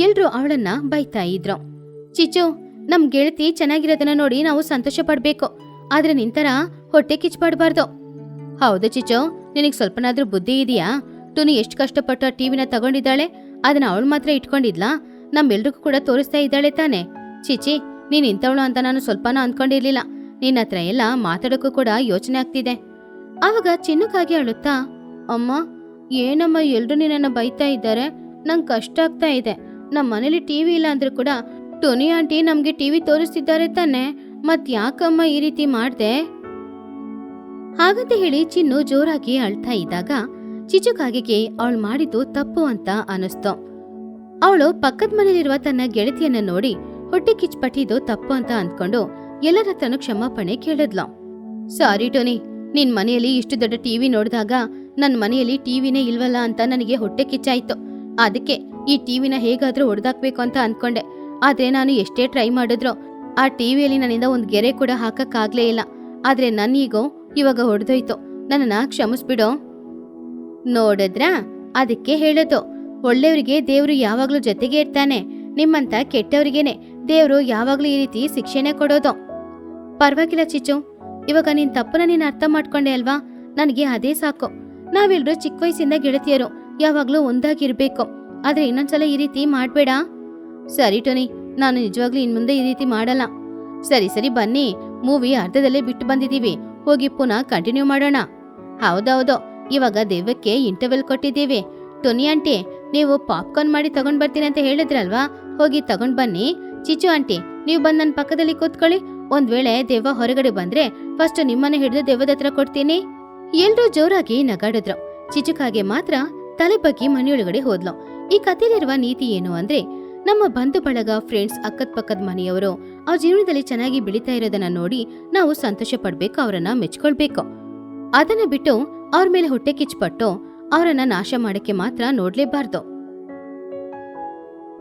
ಎಲ್ರು ಅವಳನ್ನ ಬೈತಾ ಇದ್ರು. ಚಿಚು, ನಮ್ ಗೆಳತಿ ಚೆನ್ನಾಗಿರೋದನ್ನ ನೋಡಿ ನಾವು ಸಂತೋಷ ಪಡ್ಬೇಕು, ಆದ್ರೆ ನಿಂತರ ಹೊಟ್ಟೆ ಕಿಚ್ಪಾಡ್ಬಾರ್ದು. ಹೌದು ಚಿಚು, ನಿನಗ್ ಸ್ವಲ್ಪನಾದ್ರೂ ಬುದ್ಧಿ ಇದೆಯಾ? ಟುನಿ ಎಷ್ಟು ಕಷ್ಟಪಟ್ಟು ಆ ಟಿವಿನ ತಗೊಂಡಿದ್ದಾಳೆ, ಅದನ್ನ ಅವಳು ಮಾತ್ರ ಇಟ್ಕೊಂಡಿದ್ಲಾ? ನಮ್ಮೆಲ್ರಿಗೂ ಕೂಡ ತೋರಿಸ್ತಾ ಇದ್ದಾಳೆ ತಾನೆ. ಚಿಚಿ, ನೀನ್ ಇಂಥವಳು ಅಂತ ನಾನು ಸ್ವಲ್ಪನೂ ಅಂದ್ಕೊಂಡಿರ್ಲಿಲ್ಲ. ನಿನ್ನ ಹತ್ರ ಎಲ್ಲ ಮಾತಾಡೋಕ್ಕೂ ಕೂಡ ಯೋಚನೆ ಆಗ್ತಿದೆ. ಆವಾಗ ಚಿನ್ನಕ್ಕಾಗಿ ಅಳುತ್ತಾ, ಅಮ್ಮ, ಏನಮ್ಮ ಎಲ್ರು ನಿನ್ನನ್ನ ಬೈತಾ ಇದ್ದಾರೆ, ನಂಗೆ ಕಷ್ಟ ಆಗ್ತಾ ಇದೆ. ನಮ್ಮ ಮನೇಲಿ ಟಿವಿ ಇಲ್ಲ ಅಂದ್ರೂ ಕೂಡ ಟೋನಿ ಆಂಟಿ ನಮ್ಗೆ ಟಿವಿ ತೋರಿಸ್ತಿದ್ದಾರೆ ತಾನೆ, ಮತ್ ಯಾಕಮ್ಮ ಈ ರೀತಿ ಮಾಡ್ದೆ? ಹಾಗಂತ ಹೇಳಿ ಚಿನ್ನು ಜೋರಾಗಿ ಅಳ್ತಾ ಇದ್ದಾಗ ಚಿಚುಕಾಗಿಗೆ ಅವಳು ಮಾಡಿದ್ದು ತಪ್ಪು ಅಂತ ಅನಿಸ್ತು. ಅವಳು ಪಕ್ಕದ ಮನೇಲಿರುವ ತನ್ನ ಗೆಳತಿಯನ್ನ ನೋಡಿ ಹೊಟ್ಟೆ ಕಿಚ್ಪಟ್ಟಿದ್ದು ತಪ್ಪು ಅಂತ ಅಂದ್ಕೊಂಡು ಎಲ್ಲರ ಹತ್ರನೂ ಕ್ಷಮಾಪಣೆ ಕೇಳಿದ್ಲು. ಸಾರಿ ಟೋನಿ, ನಿನ್ ಮನೆಯಲ್ಲಿ ಇಷ್ಟು ದೊಡ್ಡ ಟಿವಿ ನೋಡಿದಾಗ ನನ್ನ ಮನೆಯಲ್ಲಿ ಟಿವಿನೇ ಇಲ್ವಲ್ಲ ಅಂತ ನನಗೆ ಹೊಟ್ಟೆ ಕಿಚ್ಚಾಯ್ತು. ಅದಕ್ಕೆ ಈ ಟಿವಿನ ಹೇಗಾದ್ರೂ ಹೊಡೆದಾಕ್ಬೇಕು ಅಂತ ಅಂದ್ಕೊಂಡೆ. ಆದ್ರೆ ನಾನು ಎಷ್ಟೇ ಟ್ರೈ ಮಾಡಿದ್ರು ಆ ಟಿವಿಯಲ್ಲಿ ನನ್ನಿಂದ ಒಂದ್ ಗೆರೆ ಕೂಡ ಹಾಕಕ್ಕಾಗ್ಲೇ ಇಲ್ಲ. ಆದ್ರೆ ನನ್ನೀಗೋ ಇವಾಗ ಹೊಡೆದೋಯ್ತು, ನನ್ನನ್ನ ಕ್ಷಮಿಸ್ಬಿಡೋ. ನೋಡಿದ್ರಾ, ಅದಕ್ಕೆ ಹೇಳೋದು, ಒಳ್ಳೆಯವರಿಗೆ ದೇವ್ರು ಯಾವಾಗ್ಲೂ ಜೊತೆಗೆ ಇರ್ತಾನೆ, ನಿಮ್ಮಂತ ಕೆಟ್ಟವರಿಗೇನೆ ದೇವ್ರು ಯಾವಾಗ್ಲೂ ಈ ರೀತಿ ಶಿಕ್ಷೆನೆ ಕೊಡೋದು. ಪರವಾಗಿಲ್ಲ ಚಿಚ್ಚು, ಇವಾಗ ನಿನ್ ತಪ್ಪನ್ನ ನೀನ್ ಅರ್ಥ ಮಾಡ್ಕೊಂಡೆ ಅಲ್ವಾ? ನನಗೆ ಅದೇ ಸಾಕು. ನಾವೆಲ್ರೂ ಚಿಕ್ಕ ವಯಸ್ಸಿಂದ ಗೆಳತಿಯರು, ಯಾವಾಗ್ಲೂ ಒಂದಾಗಿರ್ಬೇಕು. ಆದ್ರೆ ಇನ್ನೊಂದ್ಸಲ ಈ ರೀತಿ ಮಾಡ್ಬೇಡ. ಸರಿ ಟೋನಿ, ನಾನು ನಿಜವಾಗ್ಲೂ ಇನ್ ಮುಂದೆ ಈ ರೀತಿ ಮಾಡಲ್ಲ. ಸರಿ ಬನ್ನಿ, ಮೂವಿ ಅರ್ಧದಲ್ಲೇ ಬಿಟ್ಟು ಬಂದಿದೀವಿ, ಹೋಗಿ ಪುನಃ ಕಂಟಿನ್ಯೂ ಮಾಡೋಣ. ಹೌದೌದು, ಇವಾಗ ದೆವ್ವಕ್ಕೆ ಇಂಟರ್ವೆಲ್ ಕೊಟ್ಟಿದ್ದೀವಿ. ಟೋನಿ ಆಂಟಿ, ನೀವು ಪಾಪ್ಕಾರ್ನ್ ಮಾಡಿ ತಗೊಂಡ್ ಬರ್ತೀನಿ ಅಂತ ಹೇಳಿದ್ರಲ್ವಾ, ಹೋಗಿ ತಗೊಂಡ್ ಬನ್ನಿ. ಚಿಚು ಆಂಟಿ, ನೀವು ಬಂದ್ ನನ್ನ ಪಕ್ಕದಲ್ಲಿ ಕೂತ್ಕೊಳ್ಳಿ. ಒಂದ್ ವೇಳೆ ದೆವ್ವ ಹೊರಗಡೆ ಬಂದ್ರೆ ಫಸ್ಟ್ ನಿಮ್ಮನ್ನ ಹಿಡಿದು ದೆವ್ವದ ಹತ್ರ ಕೊಡ್ತೀನಿ. ಎಲ್ರೂ ಜೋರಾಗಿ ನಗಾಡಿದ್ರು. ಚಿಚುಕಾಗೆ ಮಾತ್ರ ತಲೆ ಬಗ್ಗಿ ಮನೆಯೊಳಗಡೆ ಹೋದ್ಲು. ಈ ಕಥೆಯಲ್ಲಿರುವ ನೀತಿ ಏನು ಅಂದ್ರೆ, ನಮ್ಮ ಬಂಧು ಬಳಗ, ಫ್ರೆಂಡ್ಸ್, ಅಕ್ಕದ ಪಕ್ಕದ ಮನೆಯವರು ಅವ್ರ ಜೀವನದಲ್ಲಿ ಚೆನ್ನಾಗಿ ಬೆಳೀತಾ ಇರೋದನ್ನ ನೋಡಿ ನಾವು ಸಂತೋಷ ಪಡ್ಬೇಕು, ಅವರನ್ನ ಮೆಚ್ಕೊಳ್ಬೇಕು. ಅದನ್ನ ಬಿಟ್ಟು ಅವ್ರ ಮೇಲೆ ಹೊಟ್ಟೆ ಕಿಚ್ಪಟ್ಟು ಅವರನ್ನ ನಾಶ ಮಾಡಕ್ಕೆ ಮಾತ್ರ ನೋಡ್ಲೇಬಾರ್ದು.